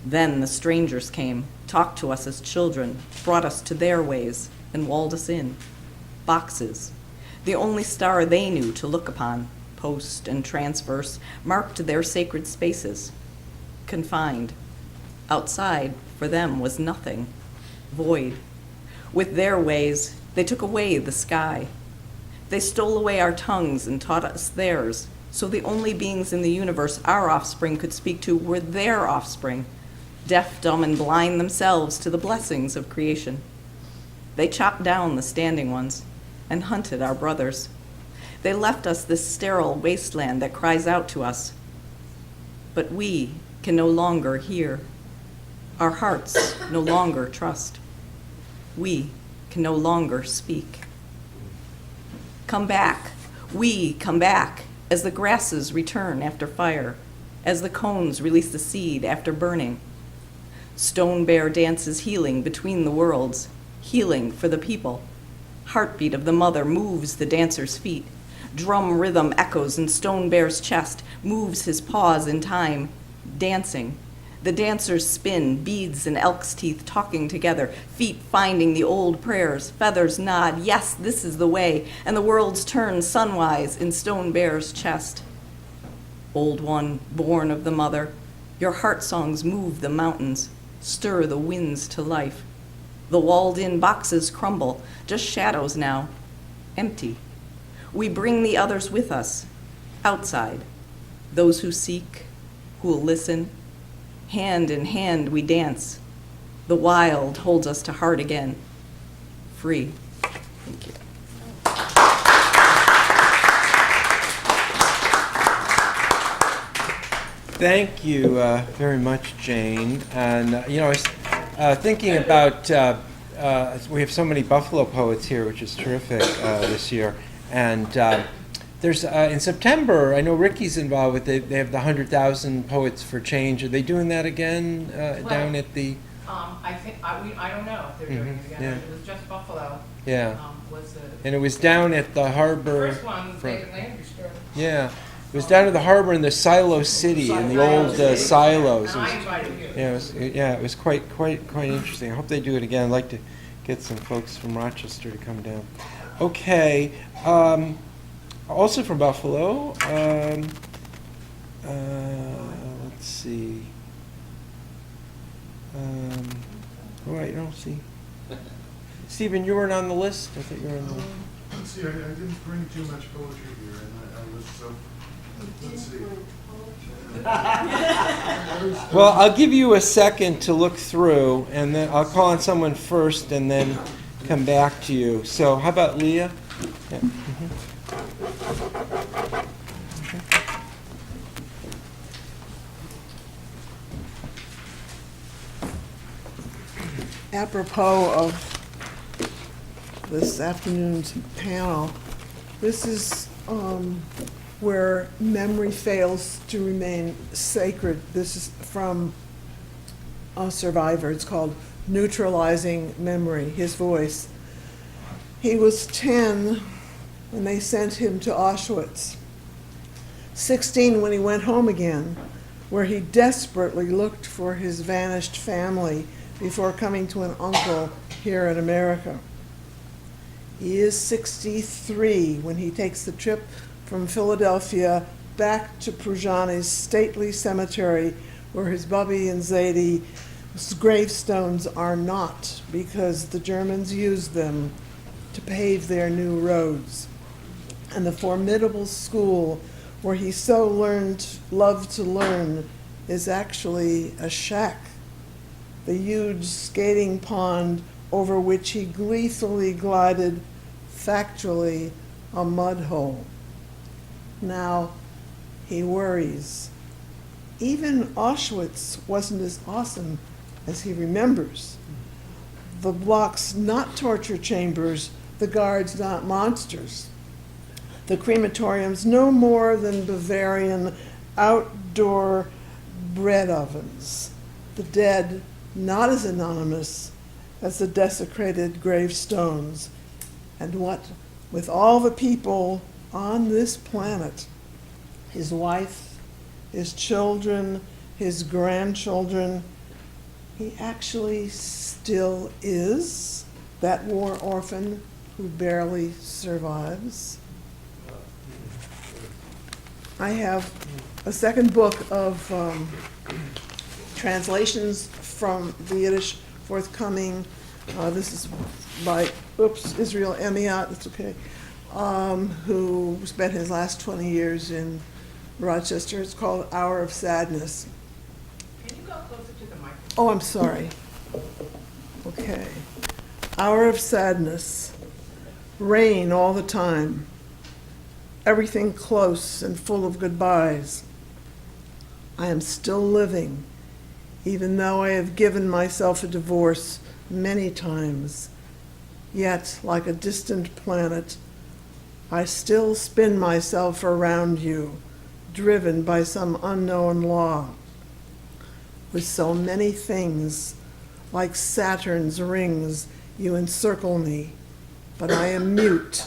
Then the strangers came, talked to us as children, brought us to their ways, and walled us in. Boxes, the only star they knew to look upon, post and transverse, marked their sacred spaces. Confined. Outside, for them, was nothing. Void. With their ways, they took away the sky. They stole away our tongues and taught us theirs, so the only beings in the universe our offspring could speak to were their offspring, deaf, dumb, and blind themselves to the blessings of creation. They chopped down the standing ones and hunted our brothers. They left us this sterile wasteland that cries out to us. But we can no longer hear. Our hearts no longer trust. We can no longer speak. Come back, we come back, as the grasses return after fire, as the cones release the seed after burning. Stone bear dances healing between the worlds, healing for the people. Heartbeat of the mother moves the dancer's feet. Drum rhythm echoes in Stone Bear's chest, moves his paws in time, dancing. The dancers spin, beads and elk's teeth talking together, feet finding the old prayers, feathers nod, yes, this is the way, and the worlds turn sunwise in Stone Bear's chest. Old one, born of the mother, your heart songs move the mountains, stir the winds to life. The walled-in boxes crumble, just shadows now, empty. We bring the others with us, outside, those who seek, who will listen. Hand in hand we dance, the wild holds us to heart again, free. Thank you. Thank you very much, Jane. And, I was thinking about, we have so many Buffalo poets here, which is terrific this year. And there's, in September, I know Ricky's involved with it, they have the 100,000 Poets for Change. Are they doing that again down at the? I think, I don't know if they're doing it again. Yeah. It was just Buffalo. Yeah. Was the And it was down at the harbor. first one, David Landry started. Yeah. It was down at the harbor in the Silo City, in the old silos. And I invited you. Yeah, it was quite interesting. I hope they do it again. I'd like to get some folks from Rochester to come down. Okay, also from Buffalo, let's see. Oh, I don't see. Stephen, you weren't on the list? I thought you were on the list. Let's see, I didn't bring too much poetry here, and I was, let's see. Well, I'll give you a second to look through, and then I'll call on someone first and then come back to you. So how about Leah? Yeah. Apropos of this afternoon's panel, this is where memory fails to remain sacred. This is from a survivor. It's called Neutralizing Memory, his voice. He was 10 when they sent him to Auschwitz, 16 when he went home again, where he desperately looked for his vanished family before coming to an uncle here in America. He is 63 when he takes the trip from Philadelphia back to Prujani's stately cemetery, where his Bubby and Zadie's gravestones are not, because the Germans used them to pave their new roads. And the formidable school where he so loved to learn is actually a shack. The huge skating pond over which he gleefully glided, factually a mud hole. Now he worries. Even Auschwitz wasn't as awesome as he remembers. The blocks not torture chambers, the guards not monsters. The crematoriums no more than Bavarian outdoor bread ovens. The dead not as anonymous as the desecrated gravestones. And what with all the people on this planet, his wife, his children, his grandchildren, he actually still is that war orphan who barely survives. I have a second book of translations from the Yiddish forthcoming. This is by Israel Emiat, it's okay, who spent his last 20 years in Rochester. It's called Hour of Sadness. Can you go closer to the microphone? Oh, I'm sorry. Okay. Hour of Sadness. Rain all the time. Everything close and full of goodbyes. I am still living, even though I have given myself a divorce many times. Yet, like a distant planet, I still spin myself around you, driven by some unknown law. With so many things, like Saturn's rings, you encircle me, but I am mute.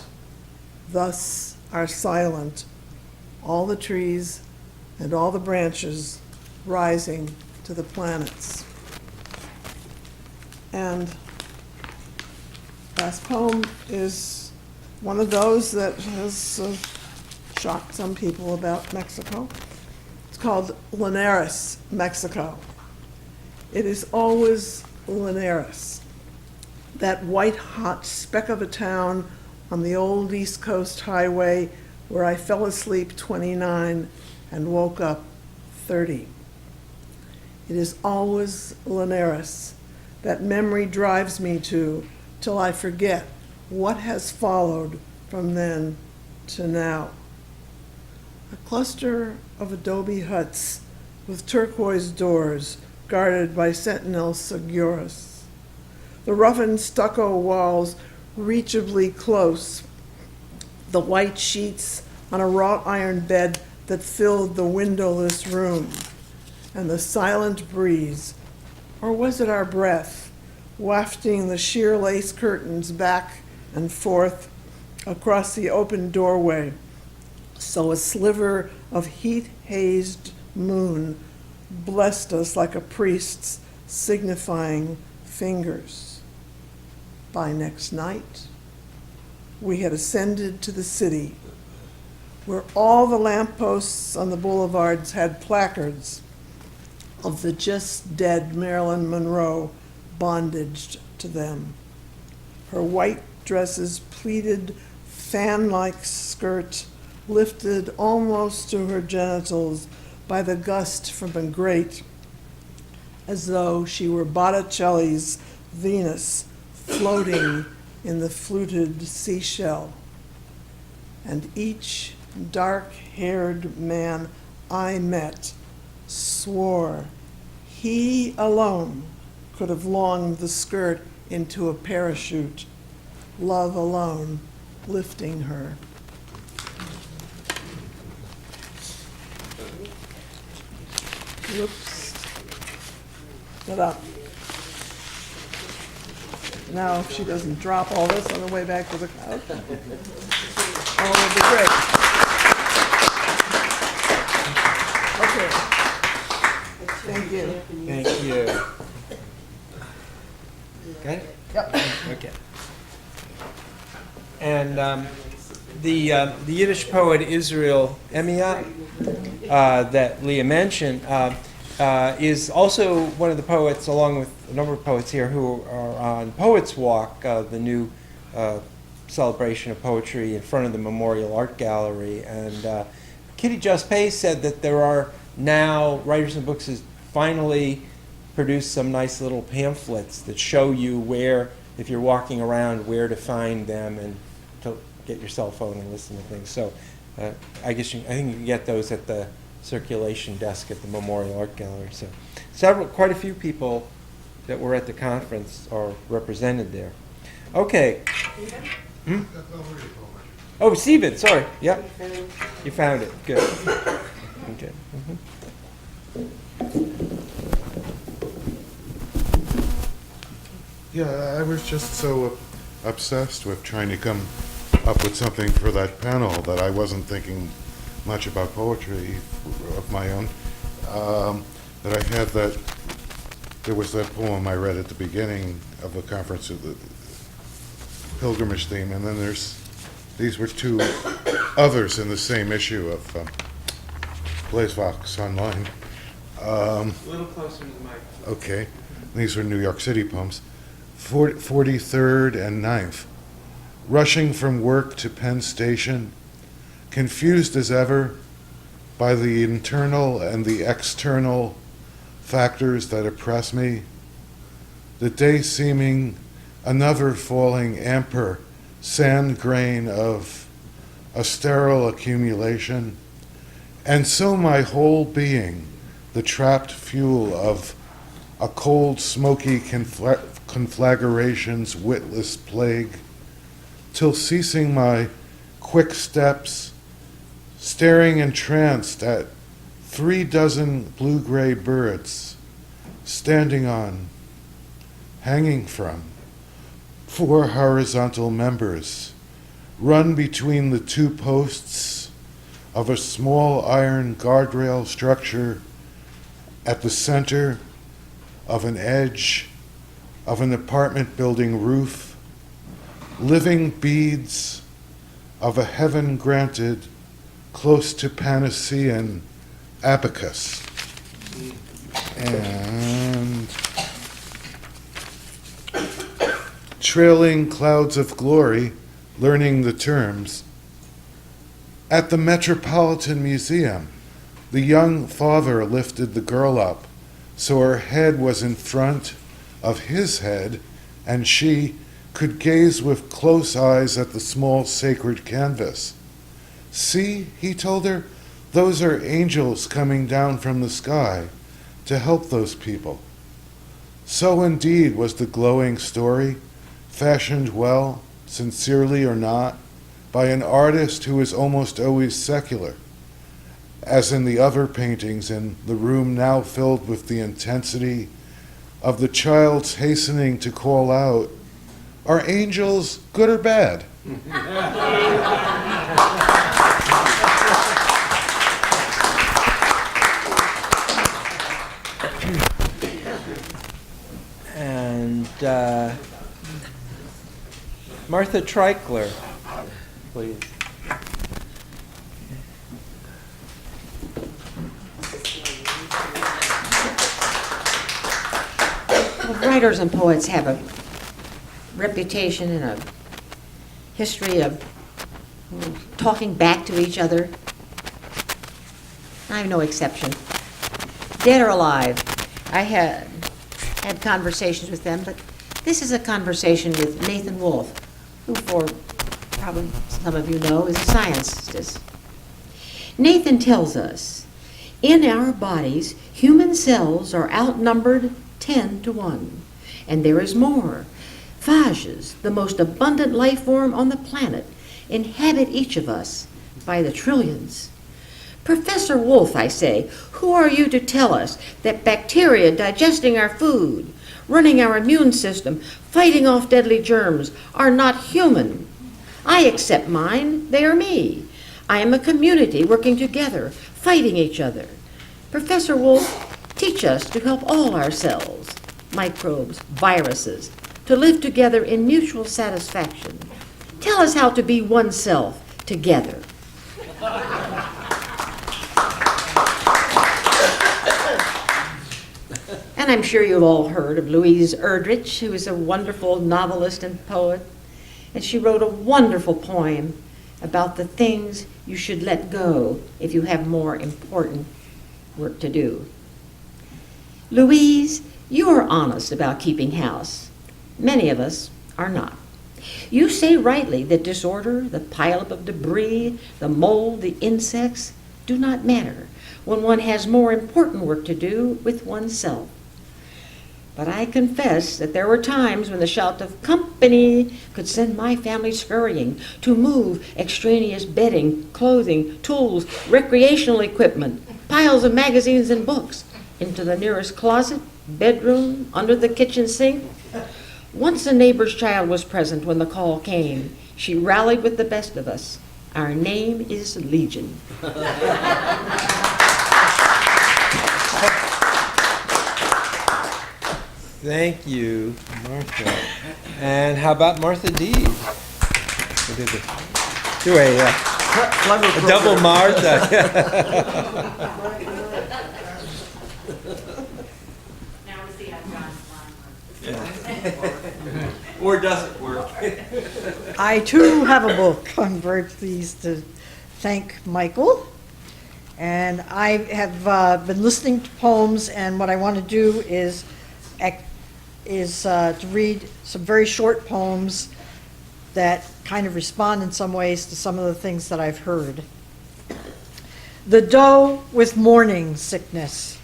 Thus are silent all the trees and all the branches rising to the planets. And last poem is one of those that has shocked some people about Mexico. It's called Linares, Mexico. It is always Linares, that white-hot speck of a town on the old East Coast highway where I fell asleep 29 and woke up 30. It is always Linares, that memory drives me to till I forget what has followed from then to now. A cluster of adobe huts with turquoise doors guarded by sentinel seguros. The roughened stucco walls reachably close, the white sheets on a wrought iron bed that filled the windowless room, and the silent breeze, or was it our breath, wafting the sheer lace curtains back and forth across the open doorway, so a sliver of heat-hazed moon blessed us like a priest's signifying fingers. By next night, we had ascended to the city, where all the lampposts on the boulevards had placards of the just dead Marilyn Monroe bondaged to them. Her white dresses pleated fan-like skirt lifted almost to her genitals by the gust from a grate, as though she were Botticelli's Venus floating in the fluted seashell. And each dark-haired man I met swore he alone could have longed the skirt into a parachute, love alone lifting her. Whoops. Get up. Now, if she doesn't drop all this on the way back to the couch, all will be great. Okay. Thank you. Thank you. Okay? Yep. Okay. And the Yiddish poet Israel Emiat that Leah mentioned is also one of the poets, along with a number of poets here, who are on Poets Walk, the new celebration of poetry in front of the Memorial Art Gallery. And Kitty Just Pay said that there are now, Writers and Books has finally produced some nice little pamphlets that show you where, if you're walking around, where to find them and to get your cell phone and listen to things. So I think you can get those at the circulation desk at the Memorial Art Gallery. So quite a few people that were at the conference are represented there. Okay. Hmm? Oh, Stephen, sorry. Yep. You found it. Good. Okay. Yeah, I was just so obsessed with trying to come up with something for that panel that I wasn't thinking much about poetry of my own. That I had that, there was that poem I read at the beginning of the conference, of the pilgrimage theme, and then these were two others in the same issue of Blaze Vox Online. A little closer to the mic. Okay, these are New York City poems. 43rd and 9th. Rushing from work to Penn Station, confused as ever by the internal and the external factors that oppress me, the day seeming another falling amper sand grain of a sterile accumulation, and so my whole being, the trapped fuel of a cold, smoky conflagration's witless plague, till ceasing my quick steps, staring entranced at 36 blue-gray birds, standing on, hanging from, 4 horizontal members, run between the 2 posts of a small iron guardrail structure at the center of an edge of an apartment building roof, living beads of a heaven granted close to Panacean abacus. And trailing clouds of glory, learning the terms. At the Metropolitan Museum, the young father lifted the girl up so her head was in front of his head, and she could gaze with close eyes at the small sacred canvas. "See," he told her, "those are angels coming down from the sky to help those people." So indeed was the glowing story, fashioned well, sincerely or not, by an artist who is almost always secular, as in the other paintings in the room now filled with the intensity of the child's hastening to call out, "Are angels good or bad?" And Martha Treichler, please. Well, writers and poets have a reputation and a history of talking back to each other. I'm no exception. Dead or alive, I had conversations with them, but this is a conversation with Nathan Wolfe, who, for probably some of you know, is a scientist. Nathan tells us, in our bodies, human cells are outnumbered 10 to 1, and there is more. Phages, the most abundant life form on the planet, inhabit each of us by the trillions. Professor Wolfe, I say, who are you to tell us that bacteria digesting our food, running our immune system, fighting off deadly germs, are not human? I accept mine, they are me. I am a community working together, fighting each other. Professor Wolfe, teach us to help all our cells, microbes, viruses, to live together in mutual satisfaction. Tell us how to be oneself together. And I'm sure you've all heard of Louise Erdrich, who is a wonderful novelist and poet. And she wrote a wonderful poem about the things you should let go if you have more important work to do. Louise, you are honest about keeping house. Many of us are not. You say rightly that disorder, the pileup of debris, the mold, the insects do not matter when one has more important work to do with oneself. But I confess that there were times when the shout of company could send my family scurrying to move extraneous bedding, clothing, tools, recreational equipment, piles of magazines and books into the nearest closet, bedroom, under the kitchen sink. Once a neighbor's child was present when the call came. She rallied with the best of us. Our name is Legion. Thank you, Martha. And how about Martha Deed? We did do a double Martha. Now we see how John's line works. Or does it work? I too have a book. I'm very pleased to thank Michael. And I have been listening to poems, and what I want to do is to read some very short poems that kind of respond in some ways to some of the things that I've heard. The doe with morning sickness.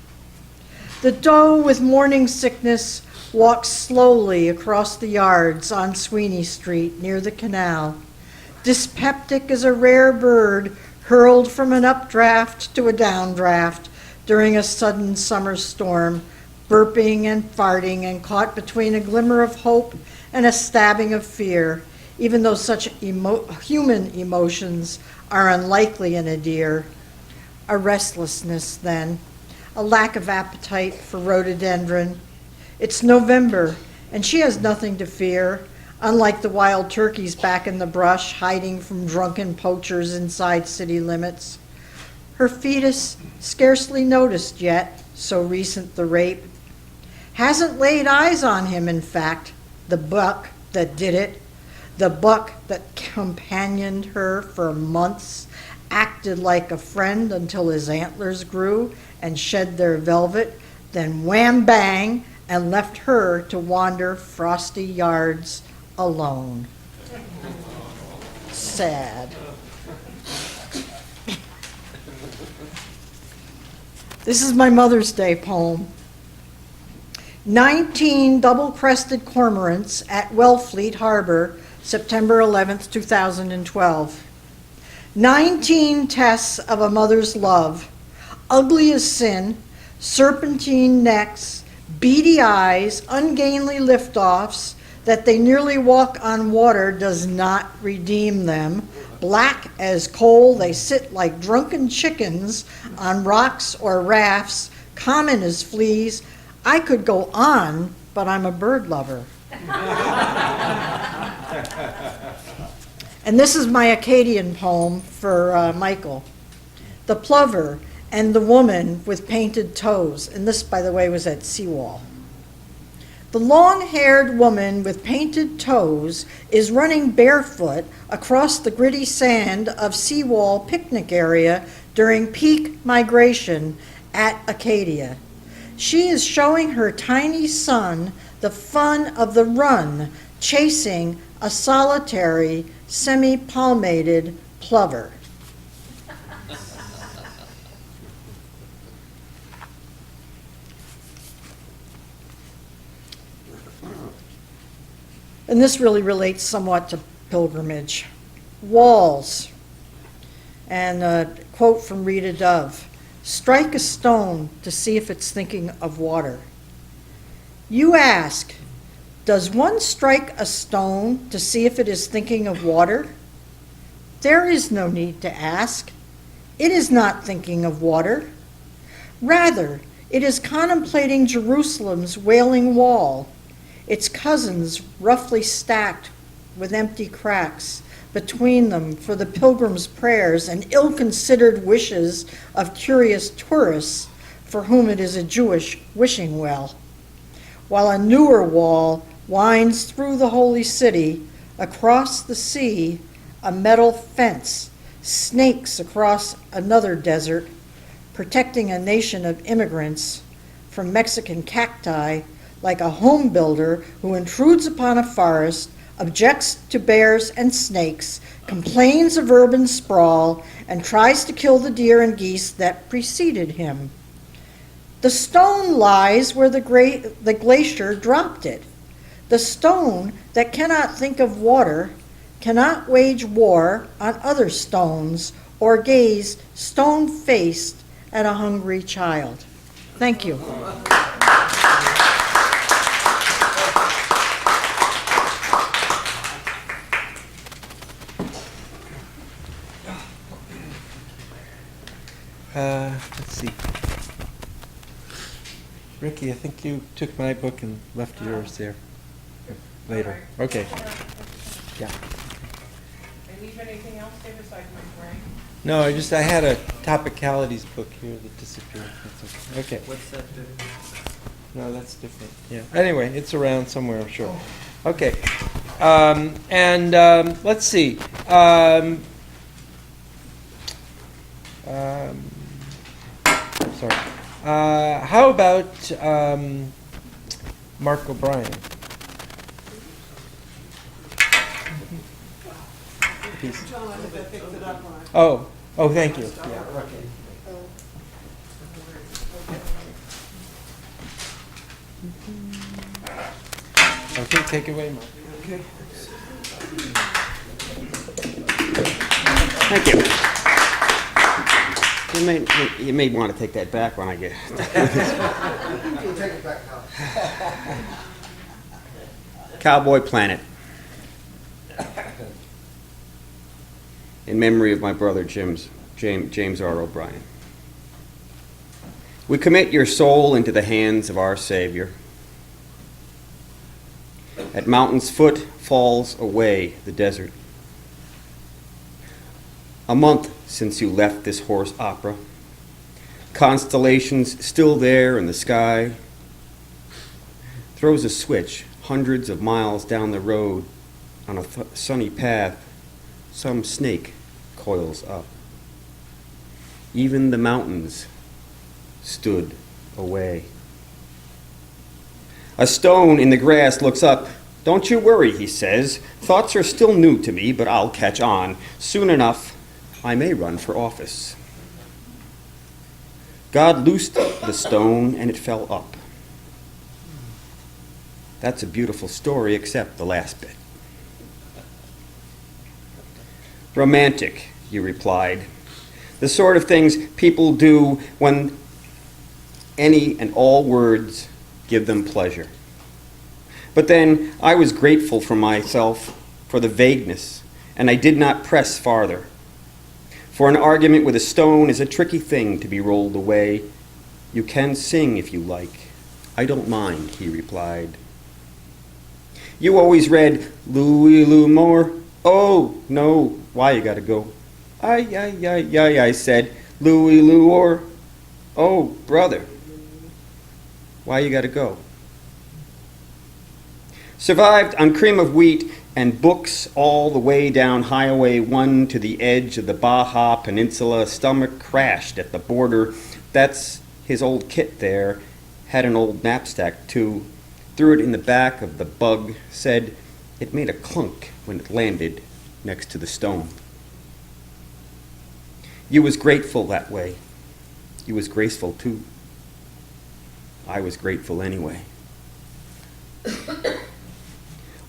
The doe with morning sickness walks slowly across the yards on Sweeney Street near the canal. Dyspeptic as a rare bird hurled from an updraft to a downdraft during a sudden summer storm, burping and farting and caught between a glimmer of hope and a stabbing of fear, even though such human emotions are unlikely in a deer. A restlessness, then, a lack of appetite for rhododendron. It's November, and she has nothing to fear, unlike the wild turkeys back in the brush, hiding from drunken poachers inside city limits. Her fetus, scarcely noticed yet, so recent the rape, hasn't laid eyes on him, in fact, the buck that did it, the buck that companioned her for months, acted like a friend until his antlers grew and shed their velvet, then wham bang, and left her to wander frosty yards alone. Sad. This is my Mother's Day poem. 19 double-crested cormorants at Wellfleet Harbor, September 11th, 2012. 19 tests of a mother's love, ugly as sin, serpentine necks, beady eyes, ungainly liftoffs, that they nearly walk on water does not redeem them. Black as coal, they sit like drunken chickens on rocks or rafts, common as fleas. I could go on, but I'm a bird lover. And this is my Acadian poem for Michael. The plover and the woman with painted toes. And this, by the way, was at Seawall. The long-haired woman with painted toes is running barefoot across the gritty sand of Seawall picnic area during peak migration at Acadia. She is showing her tiny son the fun of the run, chasing a solitary, semi-palmated plover. And this really relates somewhat to pilgrimage. Walls. And a quote from Rita Dove. Strike a stone to see if it's thinking of water. You ask, does one strike a stone to see if it is thinking of water? There is no need to ask. It is not thinking of water. Rather, it is contemplating Jerusalem's wailing wall, its cousins roughly stacked with empty cracks between them for the pilgrims' prayers and ill-considered wishes of curious tourists for whom it is a Jewish wishing well, while a newer wall winds through the holy city, across the sea, a metal fence snakes across another desert, protecting a nation of immigrants from Mexican cacti, like a home builder who intrudes upon a forest, objects to bears and snakes, complains of urban sprawl, and tries to kill the deer and geese that preceded him. The stone lies where the glacier dropped it. The stone that cannot think of water cannot wage war on other stones or gaze stone-faced at a hungry child. Thank you. Let's see. Ricky, I think you took my book and left yours there later. Okay. Yeah. Did I leave anything else there besides my brain? No, I had a topicalities book here that disappeared. That's okay. What's that do? No, that's different. Yeah. Anyway, it's around somewhere, I'm sure. Okay. Let's see. Sorry. How about Mark O'Brien? Piece. Oh, thank you. Yeah, okay. Okay, take it away, Mark. Okay. Thank you. You may want to take that back when I get. Take it back now. Cowboy Planet. In memory of my brother James R. O'Brien. We commit your soul into the hands of our Savior. At mountain's foot falls away the desert. A month since you left this horse opera. Constellations still there in the sky. Throws a switch hundreds of miles down the road on a sunny path. Some snake coils up. Even the mountains stood away. A stone in the grass looks up. Don't you worry, he says. Thoughts are still new to me, but I'll catch on. Soon enough, I may run for office. God loosed the stone and it fell up. That's a beautiful story, except the last bit. Romantic, you replied. The sort of things people do when any and all words give them pleasure. But then I was grateful for myself for the vagueness, and I did not press farther. For an argument with a stone is a tricky thing to be rolled away. You can sing if you like. I don't mind, he replied. You always read Louis L'Amour. Oh, no, why you gotta go? I said, Louis L'Amour. Oh, brother, why you gotta go? Survived on cream of wheat and books all the way down Highway 1 to the edge of the Baja Peninsula. Stomach crashed at the border. That's his old kit there. Had an old knapsack, too. Threw it in the back of the bug. Said it made a clunk when it landed next to the stone. You was grateful that way. You was graceful, too. I was grateful anyway.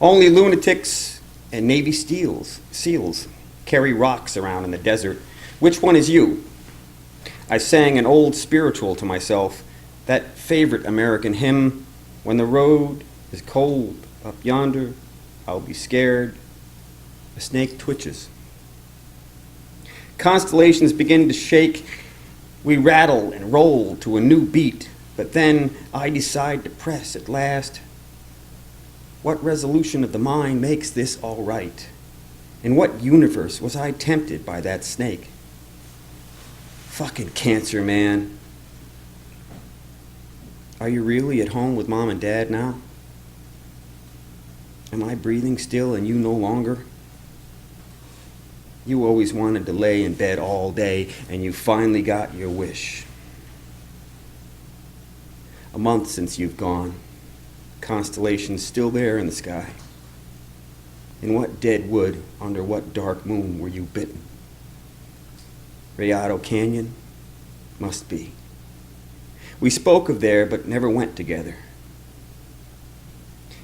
Only lunatics and Navy SEALs carry rocks around in the desert. Which one is you? I sang an old spiritual to myself, that favorite American hymn, when the road is cold up yonder, I'll be scared. A snake twitches. Constellations begin to shake. We rattle and roll to a new beat, but then I decide to press at last. What resolution of the mind makes this all right? In what universe was I tempted by that snake? Fucking cancer, man. Are you really at home with Mom and Dad now? Am I breathing still and you no longer? You always wanted to lay in bed all day and you finally got your wish. A month since you've gone. Constellations still there in the sky. In what dead wood, under what dark moon were you bitten? Rayado Canyon? Must be. We spoke of there, but never went together.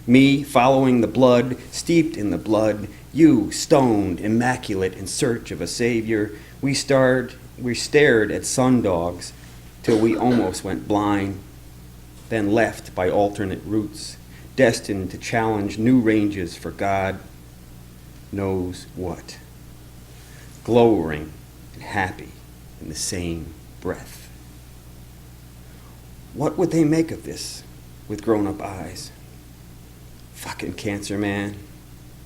Me following the blood, steeped in the blood, you stoned, immaculate, in search of a savior. We stared at sundogs till we almost went blind. Then left by alternate routes, destined to challenge new ranges for God knows what. Glowering and happy in the same breath. What would they make of this with grown-up eyes? Fucking cancer, man.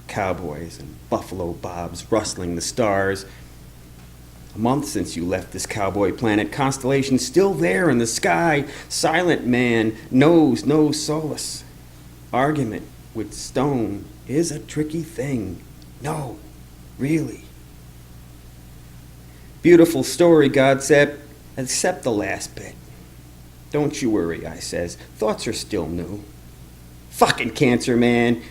Cowboys and buffalo bobs rustling the stars. A month since you left this cowboy planet, constellations still there in the sky. Silent man knows no solace. Argument with stone is a tricky thing. No, really. Beautiful story, God said, except the last bit. Don't you worry, I says. Thoughts are still new. Fucking cancer, man.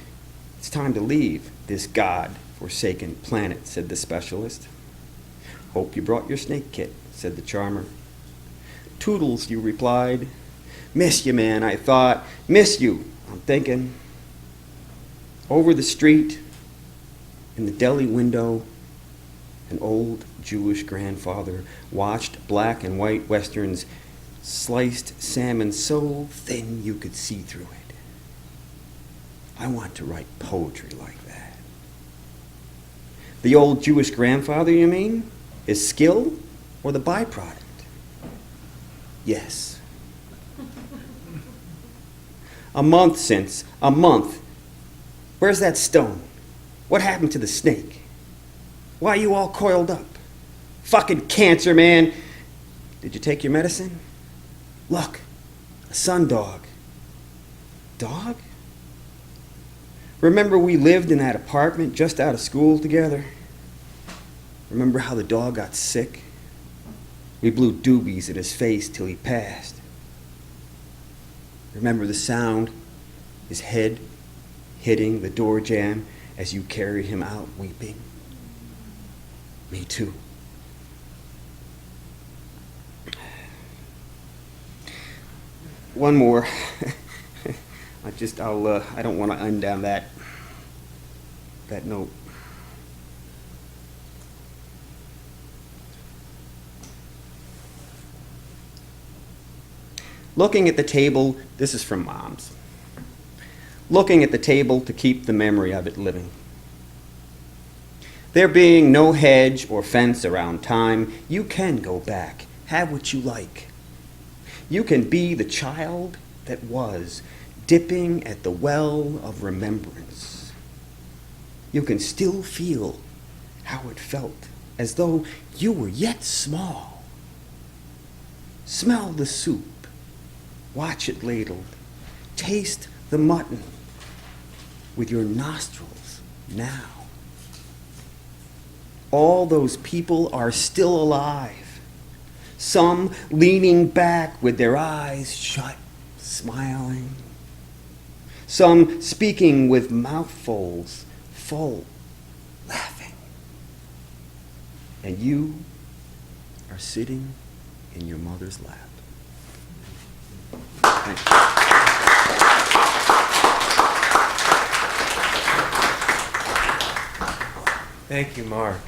It's time to leave this God-forsaken planet, said the specialist. Hope you brought your snake kit, said the charmer. Toodles, you replied. Miss you, man, I thought. Miss you, I'm thinking. Over the street, in the deli window, an old Jewish grandfather watched black and white westerns, sliced salmon so thin you could see through it. I want to write poetry like that. The old Jewish grandfather, you mean? Is skill or the byproduct? Yes. A month since. A month. Where's that stone? What happened to the snake? Why are you all coiled up? Fucking cancer, man. Did you take your medicine? Look, a sundog. Dog? Remember we lived in that apartment just out of school together? Remember how the dog got sick? We blew doobies at his face till he passed. Remember the sound his head hitting the door jamb as you carried him out weeping. Me too. One more. I don't want to end down that note. Looking at the table, this is from Mom's. Looking at the table to keep the memory of it living. There being no hedge or fence around time, you can go back, have what you like. You can be the child that was, dipping at the well of remembrance. You can still feel how it felt, as though you were yet small. Smell the soup, watch it ladled, taste the mutton with your nostrils now. All those people are still alive, some leaning back with their eyes shut, smiling, some speaking with mouthfuls full, laughing. And you are sitting in your mother's lap. Thank you. Thank you, Mark.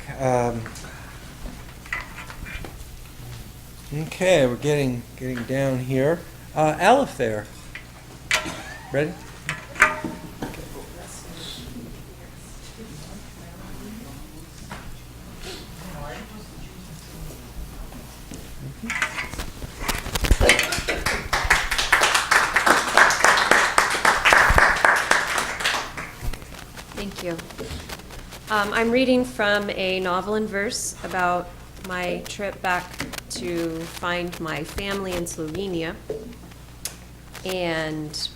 Okay, we're getting down here. Aleph there. Ready? Thank you. I'm reading from a novel in verse about my trip back to find my family in Slovenia. And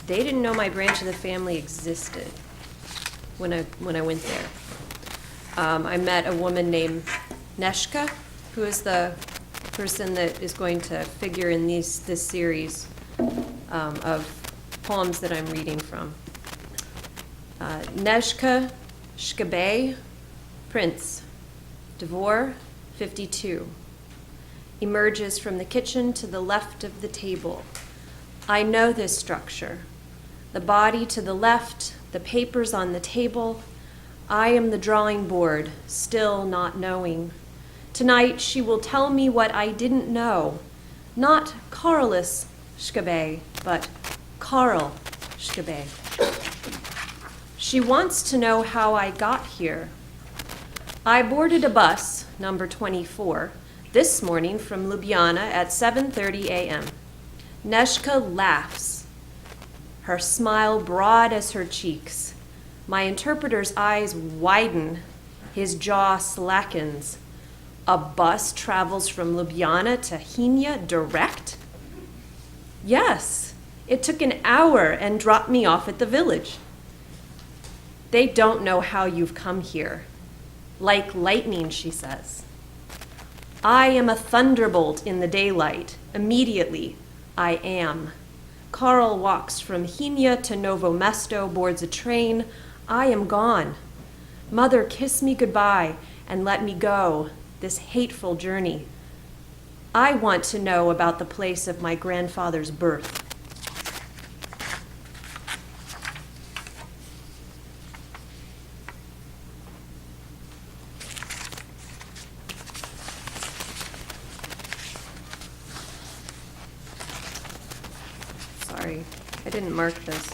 they didn't know my branch of the family existed when I went there. I met a woman named Neshka, who is the person that is going to figure in this series of poems that I'm reading from. Neshka Shkabe, Prince, Devor, 52, emerges from the kitchen to the left of the table. I know this structure. The body to the left, the papers on the table. I am the drawing board, still not knowing. Tonight she will tell me what I didn't know. Not Carolus Shkabe, but Carl Shkabe. She wants to know how I got here. I boarded a bus, number 24, this morning from Ljubljana at 7:30 a.m. Neshka laughs, her smile broad as her cheeks. My interpreter's eyes widen, his jaw slackens. A bus travels from Ljubljana to Hina direct? Yes, it took an hour and dropped me off at the village. They don't know how you've come here. Like lightning, she says. I am a thunderbolt in the daylight. Immediately, I am. Carl walks from Hina to Novo Mesto, boards a train. I am gone. Mother, kiss me goodbye and let me go, this hateful journey. I want to know about the place of my grandfather's birth. Sorry, I didn't mark this.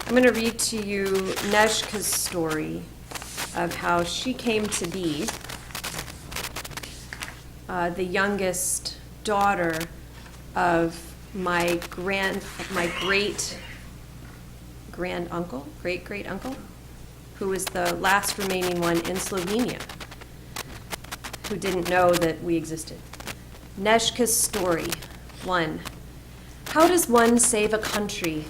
I'm going to read to you Neshka's story of how she came to be the youngest daughter of my great uncle, who was the last remaining one in Slovenia, who didn't know that we existed. Neshka's story. 1. How does one save a country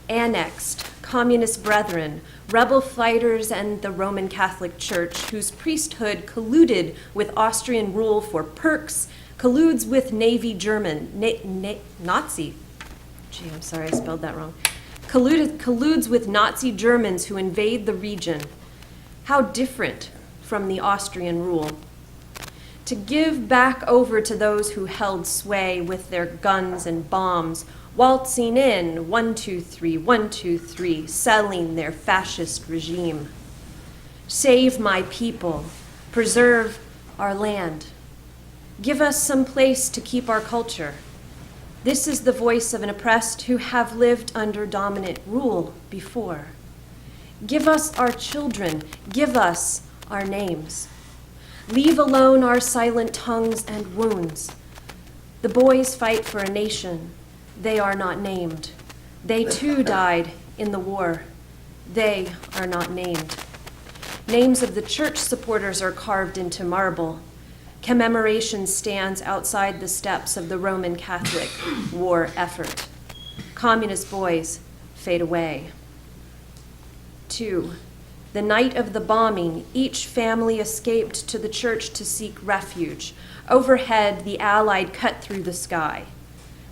annexed, communist brethren, rebel fighters, and the Roman Catholic Church, whose priesthood colluded with Austrian rule for perks, colludes with Nazi gee, I'm sorry, I spelled that wrong. Colludes with Nazi Germans who invade the region. How different from the Austrian rule. To give back over to those who held sway with their guns and bombs, waltzing in 1, 2, 3, 1, 2, 3, selling their fascist regime. Save my people, preserve our land. Give us some place to keep our culture. This is the voice of an oppressed who have lived under dominant rule before. Give us our children, give us our names. Leave alone our silent tongues and wounds. The boys fight for a nation. They are not named. They too died in the war. They are not named. Names of the church supporters are carved into marble. Commemoration stands outside the steps of the Roman Catholic war effort. Communist boys fade away. 2. The night of the bombing, each family escaped to the church to seek refuge. Overhead, the Allied cut through the sky.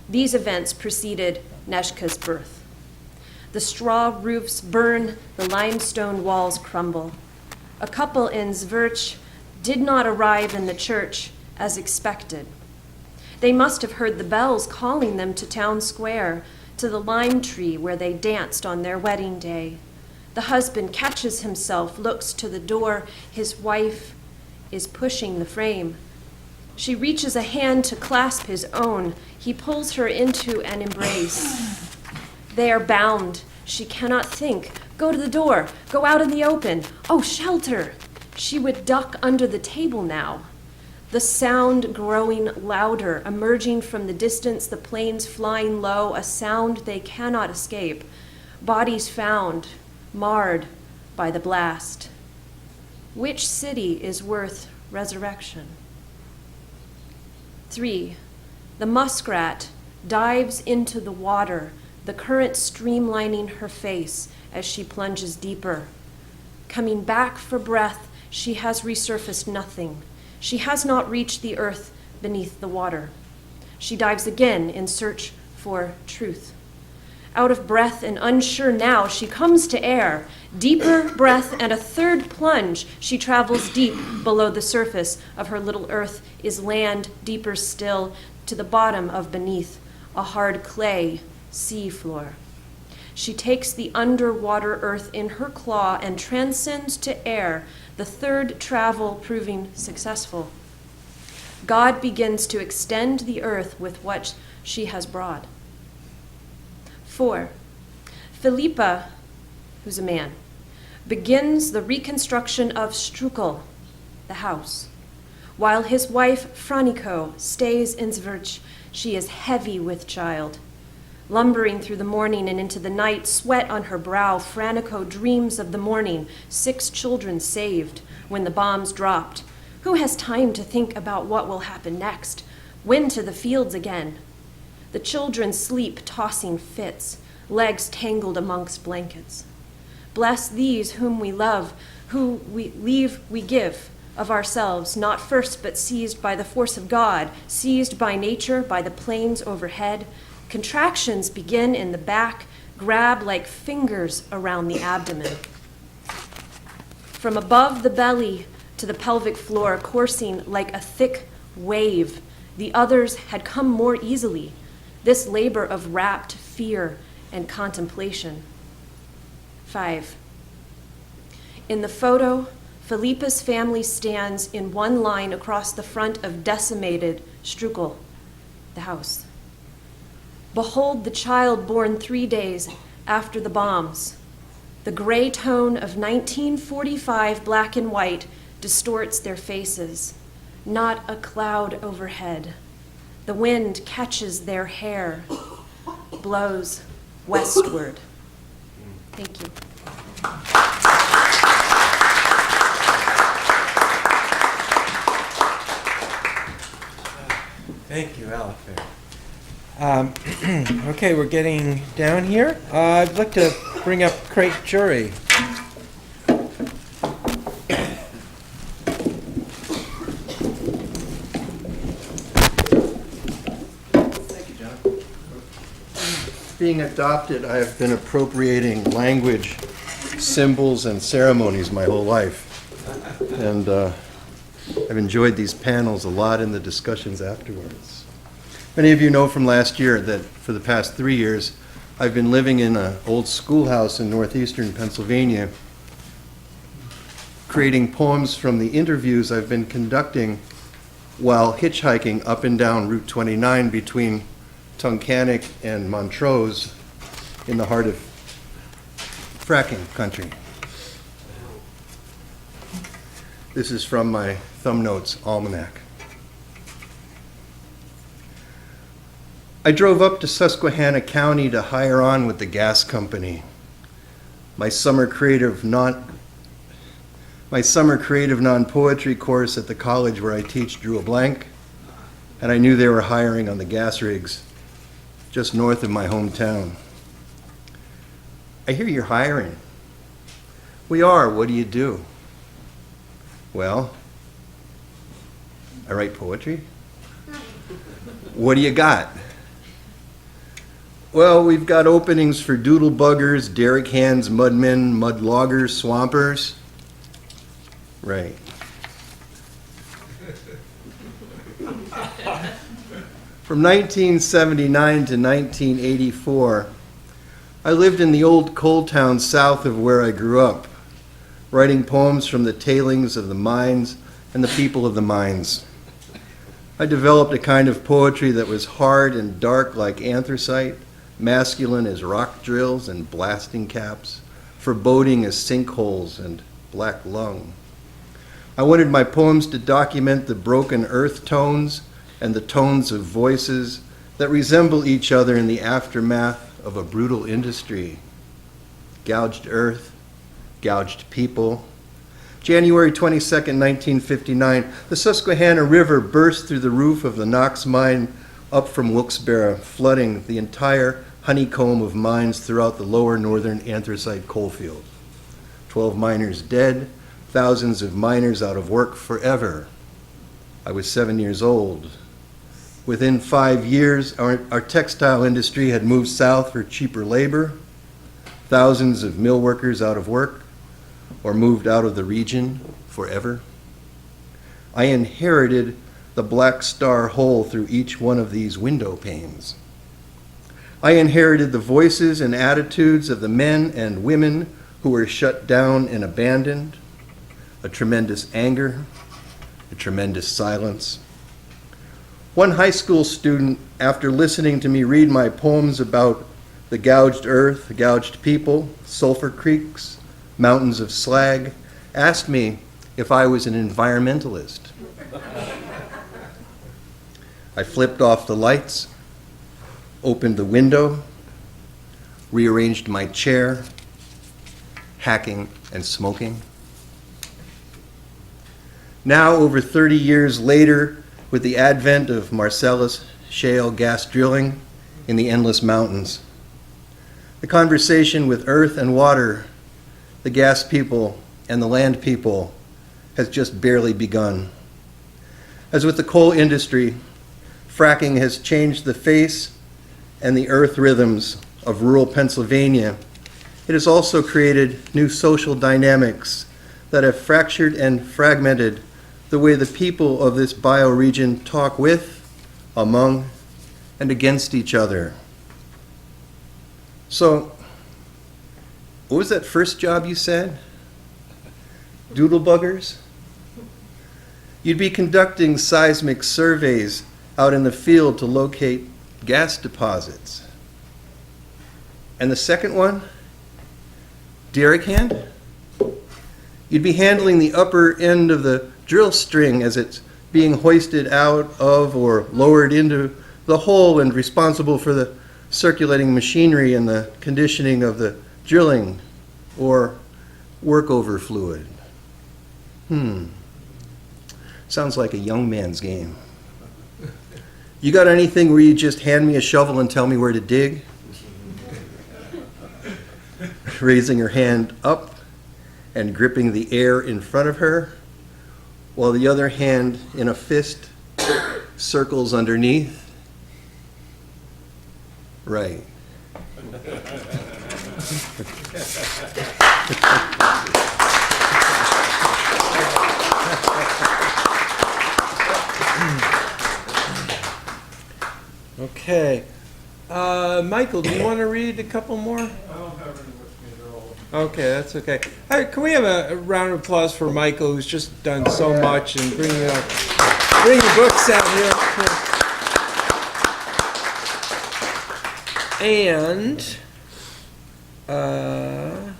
These events preceded Neshka's birth. The straw roofs burn, the limestone walls crumble. A couple in Zverch did not arrive in the church as expected. They must have heard the bells calling them to town square, to the lime tree where they danced on their wedding day. The husband catches himself, looks to the door. His wife is pushing the frame. She reaches a hand to clasp his own. He pulls her into an embrace. They are bound. She cannot think. Go to the door. Go out in the open. Oh, shelter! She would duck under the table now. The sound growing louder, emerging from the distance, the planes flying low, a sound they cannot escape. Bodies found, marred by the blast. Which city is worth resurrection? 3. The muskrat dives into the water, the current streamlining her face as she plunges deeper. Coming back for breath, she has resurfaced nothing. She has not reached the earth beneath the water. She dives again in search for truth. Out of breath and unsure now, she comes to air. Deeper breath and a third plunge. She travels deep below the surface of her little earth is land, deeper still, to the bottom of beneath, a hard clay sea floor. She takes the underwater earth in her claw and transcends to air, the third travel proving successful. God begins to extend the earth with what she has brought. 4. Philippa, who's a man, begins the reconstruction of Strukel, the house. While his wife, Franiko, stays in Zverch, she is heavy with child. Lumbering through the morning and into the night, sweat on her brow, Franiko dreams of the morning, 6 children saved when the bombs dropped. Who has time to think about what will happen next? When to the fields again? The children sleep, tossing fits, legs tangled amongst blankets. Bless these whom we love, who we leave we give of ourselves, not first but seized by the force of God, seized by nature, by the plains overhead. Contractions begin in the back, grab like fingers around the abdomen. From above the belly to the pelvic floor, coursing like a thick wave, the others had come more easily, this labor of rapt fear and contemplation. 5. In the photo, Philippa's family stands in one line across the front of decimated Strukel, the house. Behold the child born 3 days after the bombs. The gray tone of 1945 black and white distorts their faces. Not a cloud overhead. The wind catches their hair, blows westward. Thank you. Thank you, Alifair. Okay, we're getting down here. I'd like to bring up Crate Jury. being adopted, I have been appropriating language, symbols, and ceremonies my whole life. And I've enjoyed these panels a lot in the discussions afterwards. Many of you know from last year that for the past 3 years, I've been living in an old schoolhouse in northeastern Pennsylvania, creating poems from the interviews I've been conducting while hitchhiking up and down Route 29 between Tunkhannock and Montrose in the heart of fracking country. This is from my Thumb Notes Almanac. I drove up to Susquehanna County to hire on with the gas company. My summer creative non-poetry course at the college where I teach drew a blank, and I knew they were hiring on the gas rigs just north of my hometown. I hear you're hiring. We are. What do you do? Well, I write poetry. What do you got? Well, we've got openings for doodle buggers, derrick hands, mudmen, mud loggers, swampers. Right. From 1979 to 1984, I lived in the old coal town south of where I grew up, writing poems from the tailings of the mines and the people of the mines. I developed a kind of poetry that was hard and dark like anthracite, masculine as rock drills and blasting caps, foreboding as sinkholes and black lung. I wanted my poems to document the broken earth tones and the tones of voices that resemble each other in the aftermath of a brutal industry. Gouged earth, gouged people. January 22nd, 1959, the Susquehanna River burst through the roof of the Knox mine up from Wilkes-Barre, flooding the entire honeycomb of mines throughout the lower northern anthracite coalfield. 12 miners dead, thousands of miners out of work forever. I was 7 years old. Within 5 years, our textile industry had moved south for cheaper labor, thousands of mill workers out of work, or moved out of the region forever. I inherited the black star hole through each one of these window panes. I inherited the voices and attitudes of the men and women who were shut down and abandoned, a tremendous anger, a tremendous silence. One high school student, after listening to me read my poems about the gouged earth, the gouged people, sulfur creeks, mountains of slag, asked me if I was an environmentalist. I flipped off the lights, opened the window, rearranged my chair, hacking and smoking. Now, over 30 years later, with the advent of Marcellus shale gas drilling in the endless mountains, the conversation with earth and water, the gas people and the land people, has just barely begun. As with the coal industry, fracking has changed the face and the earth rhythms of rural Pennsylvania. It has also created new social dynamics that have fractured and fragmented the way the people of this bioregion talk with, among, and against each other. So, what was that first job you said? Doodle buggers? You'd be conducting seismic surveys out in the field to locate gas deposits. And the second one? Derrick hand? You'd be handling the upper end of the drill string as it's being hoisted out of or lowered into the hole and responsible for the circulating machinery and the conditioning of the drilling or workover fluid. Sounds like a young man's game. You got anything where you just hand me a shovel and tell me where to dig? Raising her hand up and gripping the air in front of her, while the other hand in a fist circles underneath. Right. Okay. Michael, do you want to read a couple more? I don't have any with me, they're all. Okay, that's okay. All right, can we have a round of applause for Michael, who's just done so much and bringing the books out here. And I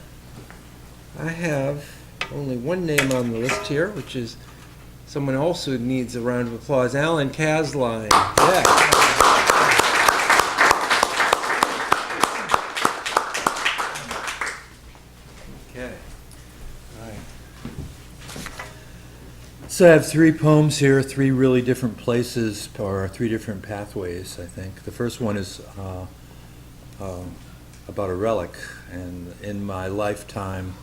have only one name on the list here, which is someone else who needs a round of applause, Alan Casline. Yeah. So I have three poems here, three really different places, or three different pathways, I think. The first one is about a relic, and in my lifetime,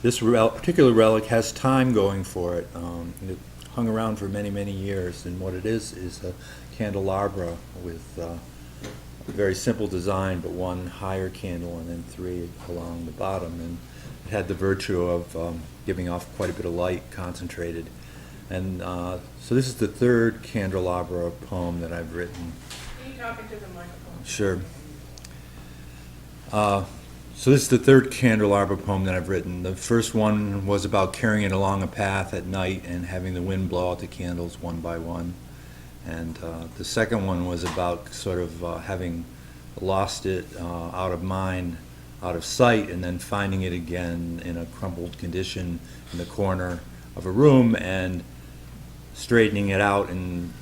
this particular relic has time going for it. It hung around for many, many years, and what it is a candelabra with a very simple design, but one higher candle and then three along the bottom, and it had the virtue of giving off quite a bit of light, concentrated. And so this is the third candelabra poem that I've written. Are you talking to the microphone? Sure. So this is the third candelabra poem that I've written. The first one was about carrying it along a path at night and having the wind blow out the candles one by one. And the second one was about sort of having lost it out of mind, out of sight, and then finding it again in a crumpled condition in the corner of a room and straightening it out and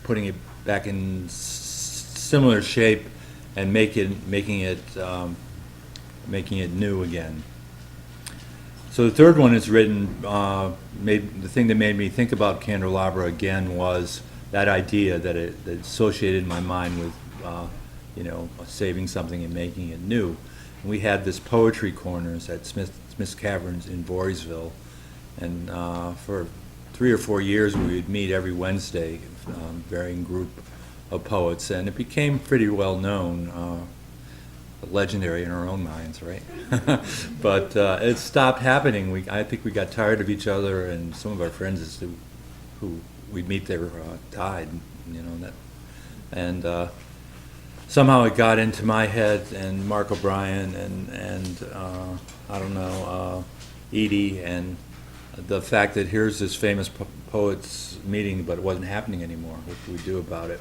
putting it back in similar shape and making it new again. So the third one is written. The thing that made me think about candelabra again was that idea that it associated in my mind with saving something and making it new. And we had this poetry corners at Smith's Caverns in Voorheesville, and for 3 or 4 years we would meet every Wednesday, varying group of poets, and it became pretty well known, legendary in our own minds, right? But it stopped happening. I think we got tired of each other, and some of our friends who we'd meet there died, and somehow it got into my head, and Mark O'Brien and I don't know, Edie, and the fact that here's this famous poets meeting, but it wasn't happening anymore. What do we do about it?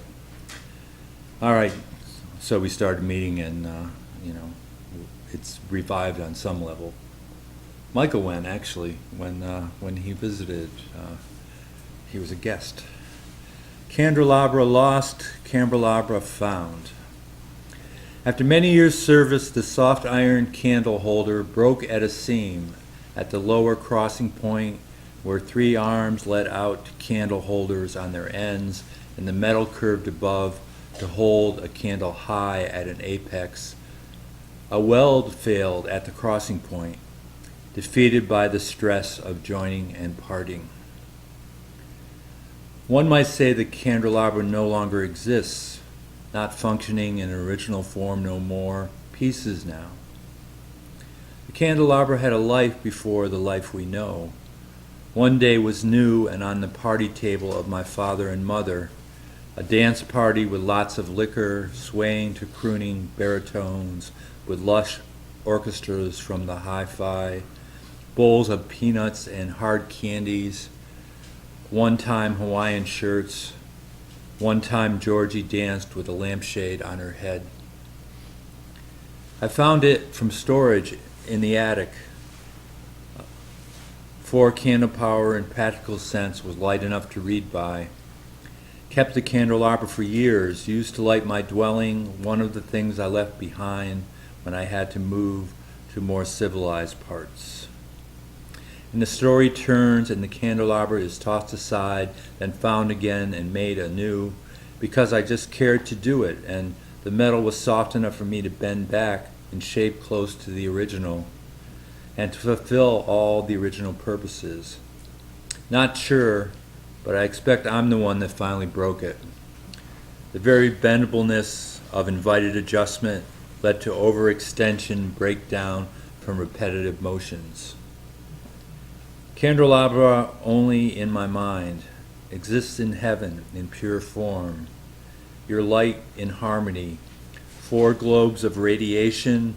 All right, so we started meeting, and it's revived on some level. Michael went, actually, when he visited. He was a guest. Candelabra lost, candelabra found. After many years' service, the soft iron candle holder broke at a seam at the lower crossing point where 3 arms let out to candle holders on their ends, and the metal curved above to hold a candle high at an apex. A weld failed at the crossing point, defeated by the stress of joining and parting. One might say the candelabra no longer exists, not functioning in original form no more, pieces now. The candelabra had a life before the life we know. One day was new and on the party table of my father and mother, a dance party with lots of liquor, swaying to crooning baritones, with lush orchestras from the hi-fi, bowls of peanuts and hard candies, one-time Hawaiian shirts. One time Georgie danced with a lampshade on her head. I found it from storage in the attic. 4 candle power in practical sense was light enough to read by. Kept the candelabra for years, used to light my dwelling, one of the things I left behind when I had to move to more civilized parts. And the story turns and the candelabra is tossed aside, then found again and made anew, because I just cared to do it, and the metal was soft enough for me to bend back and shape close to the original, and to fulfill all the original purposes. Not sure, but I expect I'm the one that finally broke it. The very bendableness of invited adjustment led to overextension, breakdown from repetitive motions. Candelabra only in my mind, exists in heaven in pure form. Your light in harmony, 4 globes of radiation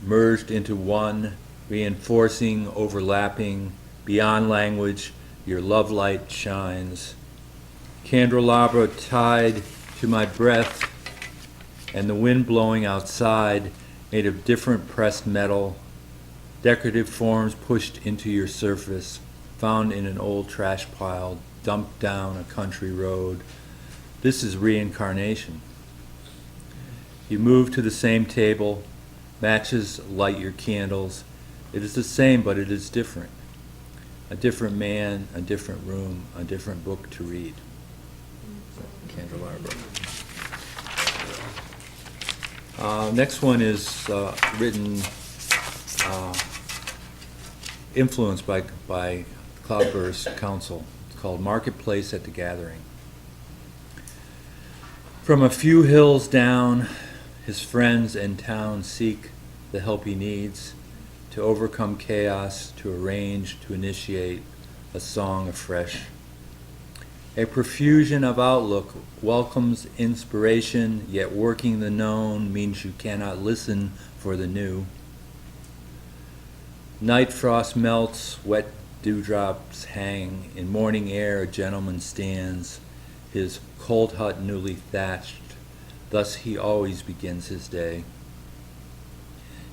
merged into one, reinforcing, overlapping, beyond language, your love light shines. Candelabra tied to my breath, and the wind blowing outside, made of different pressed metal, decorative forms pushed into your surface, found in an old trash pile, dumped down a country road. This is reincarnation. You move to the same table, matches light your candles. It is the same, but it is different. A different man, a different room, a different book to read. Candelabra. Next one is written, influenced by Cloudburst Council. It's called Marketplace at the Gathering. From a few hills down, his friends and town seek the help he needs to overcome chaos, to arrange, to initiate a song afresh. A profusion of outlook welcomes inspiration, yet working the known means you cannot listen for the new. Night frost melts, wet dewdrops hang, in morning air a gentleman stands, his cold hut newly thatched, thus he always begins his day.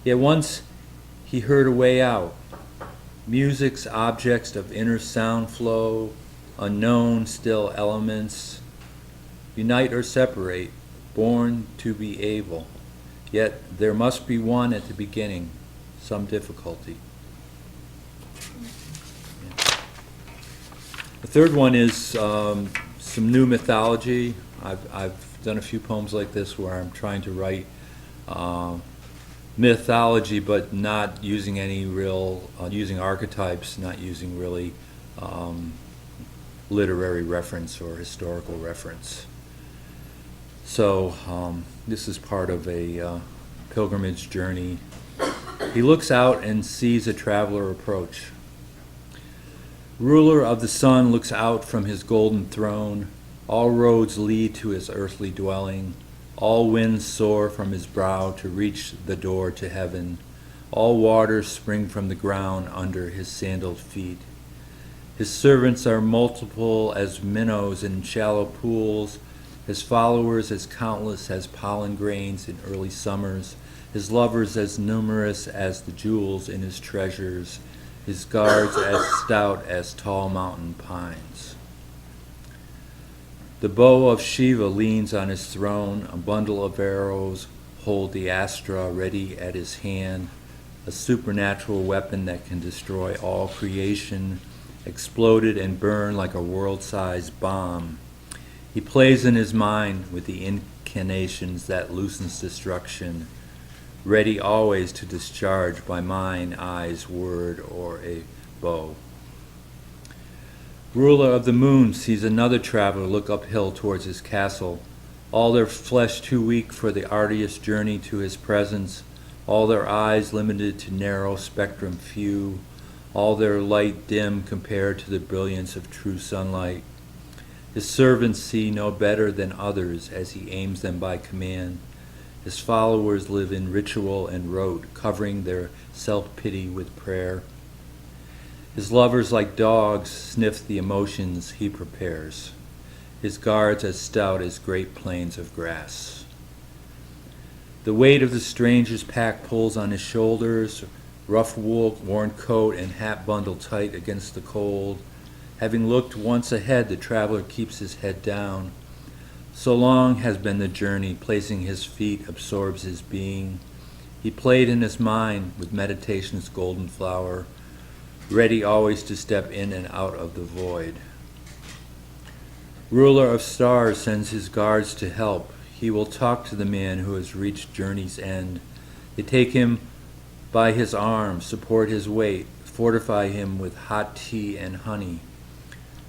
Yet once he heard a way out, music's objects of inner sound flow, unknown still elements, unite or separate, born to be able, yet there must be one at the beginning, some difficulty. The third one is some new mythology. I've done a few poems like this where I'm trying to write mythology, but not using any real, using archetypes, not using really literary reference or historical reference. So this is part of a pilgrimage journey. He looks out and sees a traveler approach. Ruler of the sun looks out from his golden throne. All roads lead to his earthly dwelling. All winds soar from his brow to reach the door to heaven. All waters spring from the ground under his sandaled feet. His servants are multiple as minnows in shallow pools, his followers as countless as pollen grains in early summers, his lovers as numerous as the jewels in his treasures, his guards as stout as tall mountain pines. The bow of Shiva leans on his throne, a bundle of arrows hold the astra ready at his hand, a supernatural weapon that can destroy all creation, exploded and burned like a world-sized bomb. He plays in his mind with the incantations that loosens destruction, ready always to discharge by mind, eyes, word, or a bow. Ruler of the moon sees another traveler look uphill towards his castle, all their flesh too weak for the arduous journey to his presence, all their eyes limited to narrow spectrum few, all their light dim compared to the brilliance of true sunlight. His servants see no better than others as he aims them by command. His followers live in ritual and rote, covering their self-pity with prayer. His lovers, like dogs, sniff the emotions he prepares. His guards as stout as great plains of grass. The weight of the stranger's pack pulls on his shoulders, rough wool worn coat and hat bundled tight against the cold. Having looked once ahead, the traveler keeps his head down. So long has been the journey, placing his feet absorbs his being. He played in his mind with meditation's golden flower, ready always to step in and out of the void. Ruler of stars sends his guards to help. He will talk to the man who has reached journey's end. They take him by his arm, support his weight, fortify him with hot tea and honey.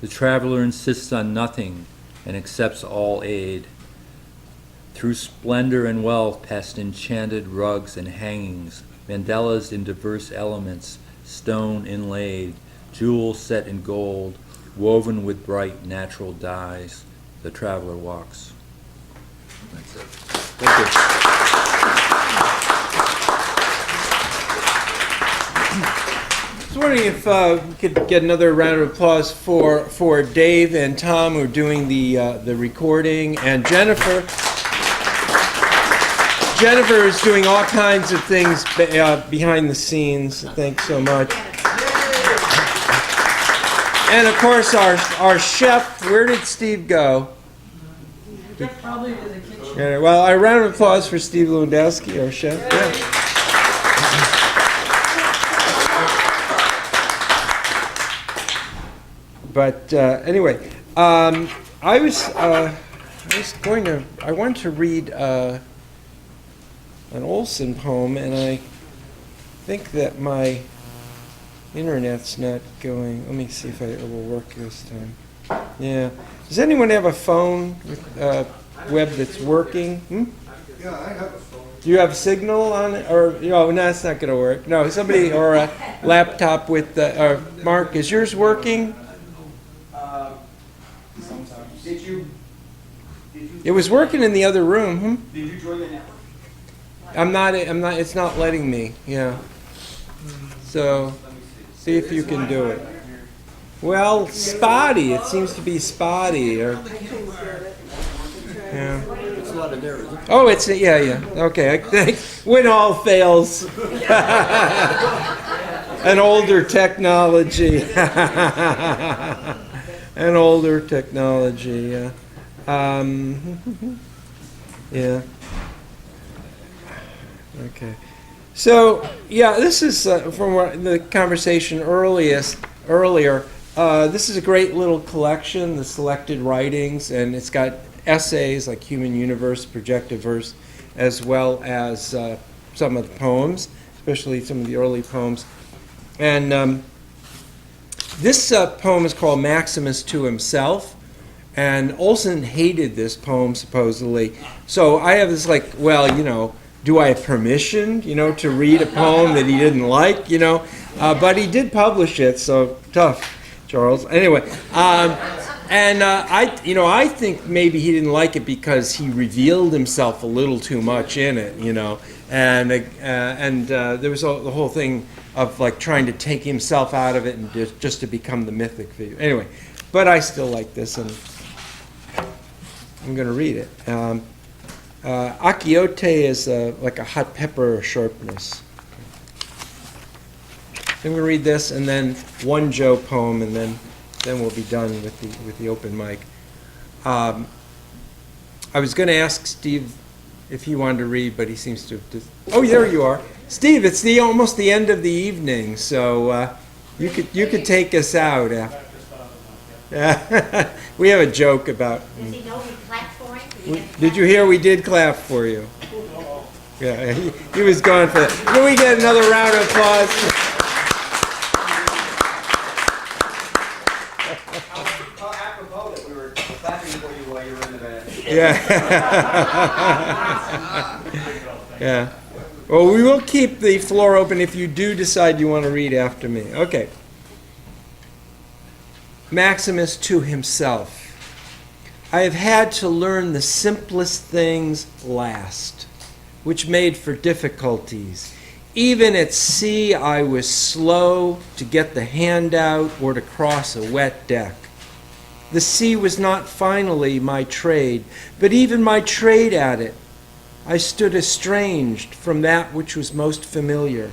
The traveler insists on nothing and accepts all aid. Through splendor and wealth, past enchanted rugs and hangings, mandalas in diverse elements, stone inlaid, jewels set in gold, woven with bright natural dyes, the traveler walks. That's it. Thank you. I was wondering if we could get another round of applause for Dave and Tom, who are doing the recording, and Jennifer. Jennifer is doing all kinds of things behind the scenes. Thanks so much. And of course, our chef. Where did Steve go? Probably to the kitchen. Yeah, well, a round of applause for Steve Lewandowski, our chef. Yeah. But anyway, I wanted to read an Olson poem, and I think that my internet's not going. Let me see if it will work this time. Yeah. Does anyone have a phone with web that's working? Yeah, I have a phone. Do you have signal on it? Or, no, it's not going to work. No, somebody, or a laptop with, Mark, is yours working? Sometimes. Did you? It was working in the other room. Did you join the network? I'm not, it's not letting me, yeah. So, see if you can do it. Well, spotty, it seems to be spotty, or, yeah. It's not in there, is it? Oh, it's, yeah, okay, I think, when all fails. An older technology. An older technology, yeah. Yeah. Okay. So, yeah, this is from the conversation earlier. This is a great little collection, the selected writings, and it's got essays like Human Universe, Projectiverse, as well as some of the poems, especially some of the early poems. And this poem is called Maximus to Himself, and Olson hated this poem, supposedly. So I have this like, well, do I have permission, to read a poem that he didn't like, But he did publish it, so tough, Charles. Anyway, I think maybe he didn't like it because he revealed himself a little too much in it, and there was the whole thing of like trying to take himself out of it and just to become the mythic figure. Anyway, but I still like this, and I'm going to read it. Achiote is like a hot pepper sharpness. So I'm going to read this, and then one Joe poem, and then we'll be done with the open mic. I was going to ask Steve if he wanted to read, but he seems to have oh, there you are. Steve, it's almost the end of the evening, so you could take us out. We have a joke about. Does he know we clapped for him? Did you hear we did clap for you? Yeah, he was going for that. Can we get another round of applause? Apropos that we were clapping for you while you were in the bed. Yeah. Yeah. Well, we will keep the floor open if you do decide you want to read after me. Okay. Maximus to himself. I have had to learn the simplest things last, which made for difficulties. Even at sea, I was slow to get the hand out or to cross a wet deck. The sea was not finally my trade, but even my trade at it. I stood estranged from that which was most familiar,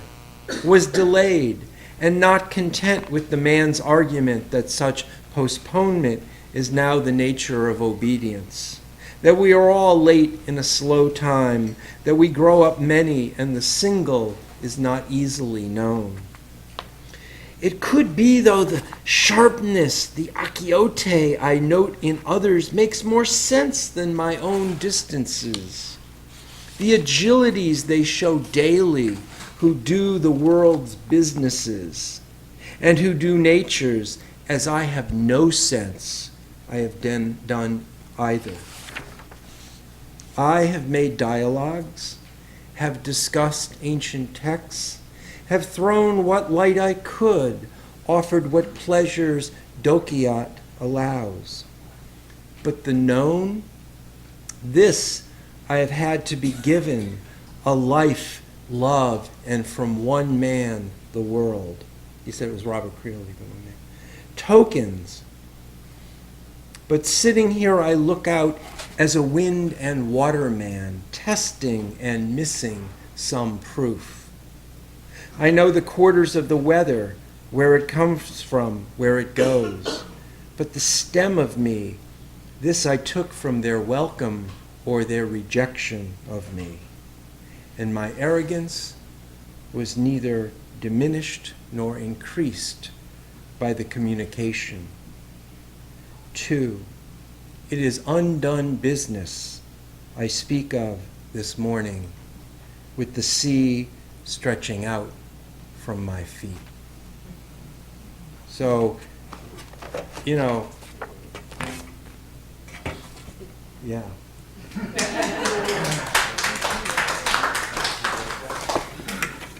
was delayed, and not content with the man's argument that such postponement is now the nature of obedience, that we are all late in a slow time, that we grow up many and the single is not easily known. It could be, though, the sharpness, the achiote I note in others makes more sense than my own distances. The agilities they show daily who do the world's businesses and who do nature's, as I have no sense I have done either. I have made dialogues, have discussed ancient texts, have thrown what light I could, offered what pleasures Dokiat allows. But the known, this I have had to be given, a life, love, and from one man, the world. He said it was Robert Creeley, but one man. Tokens. But sitting here I look out as a wind and water man, testing and missing some proof. I know the quarters of the weather, where it comes from, where it goes. But the stem of me, this I took from their welcome or their rejection of me. And my arrogance was neither diminished nor increased by the communication. 2, it is undone business I speak of this morning, with the sea stretching out from my feet. So, you know, yeah.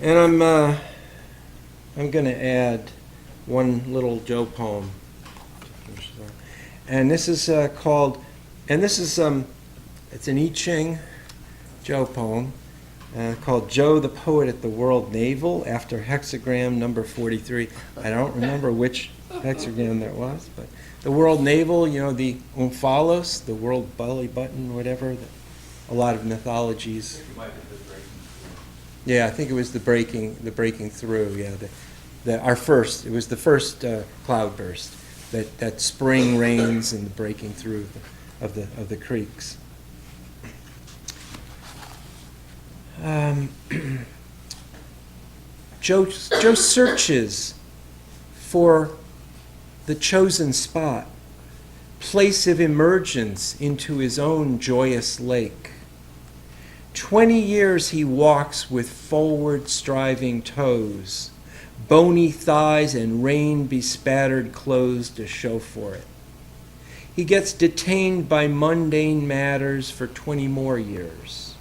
And I'm going to add one little Joe poem. And this is called, and this is, it's an I Ching Joe poem called Joe the Poet at the World Naval, after hexagram number 43. I don't remember which hexagram that was, but the World Naval, you know, the Omphalos, the world belly button, whatever, a lot of mythologies. Yeah, I think it was the breaking through. Yeah, it was the first cloudburst, that spring rains and the breaking through of the creeks. Joe searches for the chosen spot, place of emergence into his own joyous lake. 20 years he walks with forward-striving toes, bony thighs and rain-bespattered clothes to show for it. He gets detained by mundane matters for 20 more years,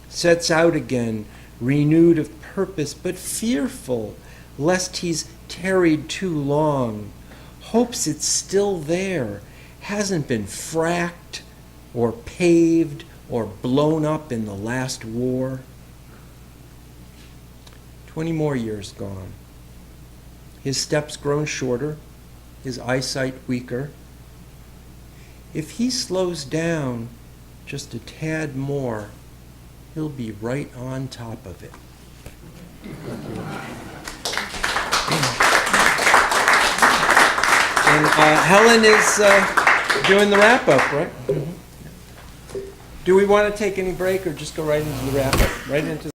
sets out again, renewed of purpose, but fearful lest he's tarried too long, hopes it's still there, hasn't been fracked or paved or blown up in the last war. 20 more years gone. His steps grown shorter, his eyesight weaker. If he slows down just a tad more, he'll be right on top of it. And Helen is doing the wrap-up, right? Mm-hmm. Do we want to take any break or just go right into the wrap-up? Right into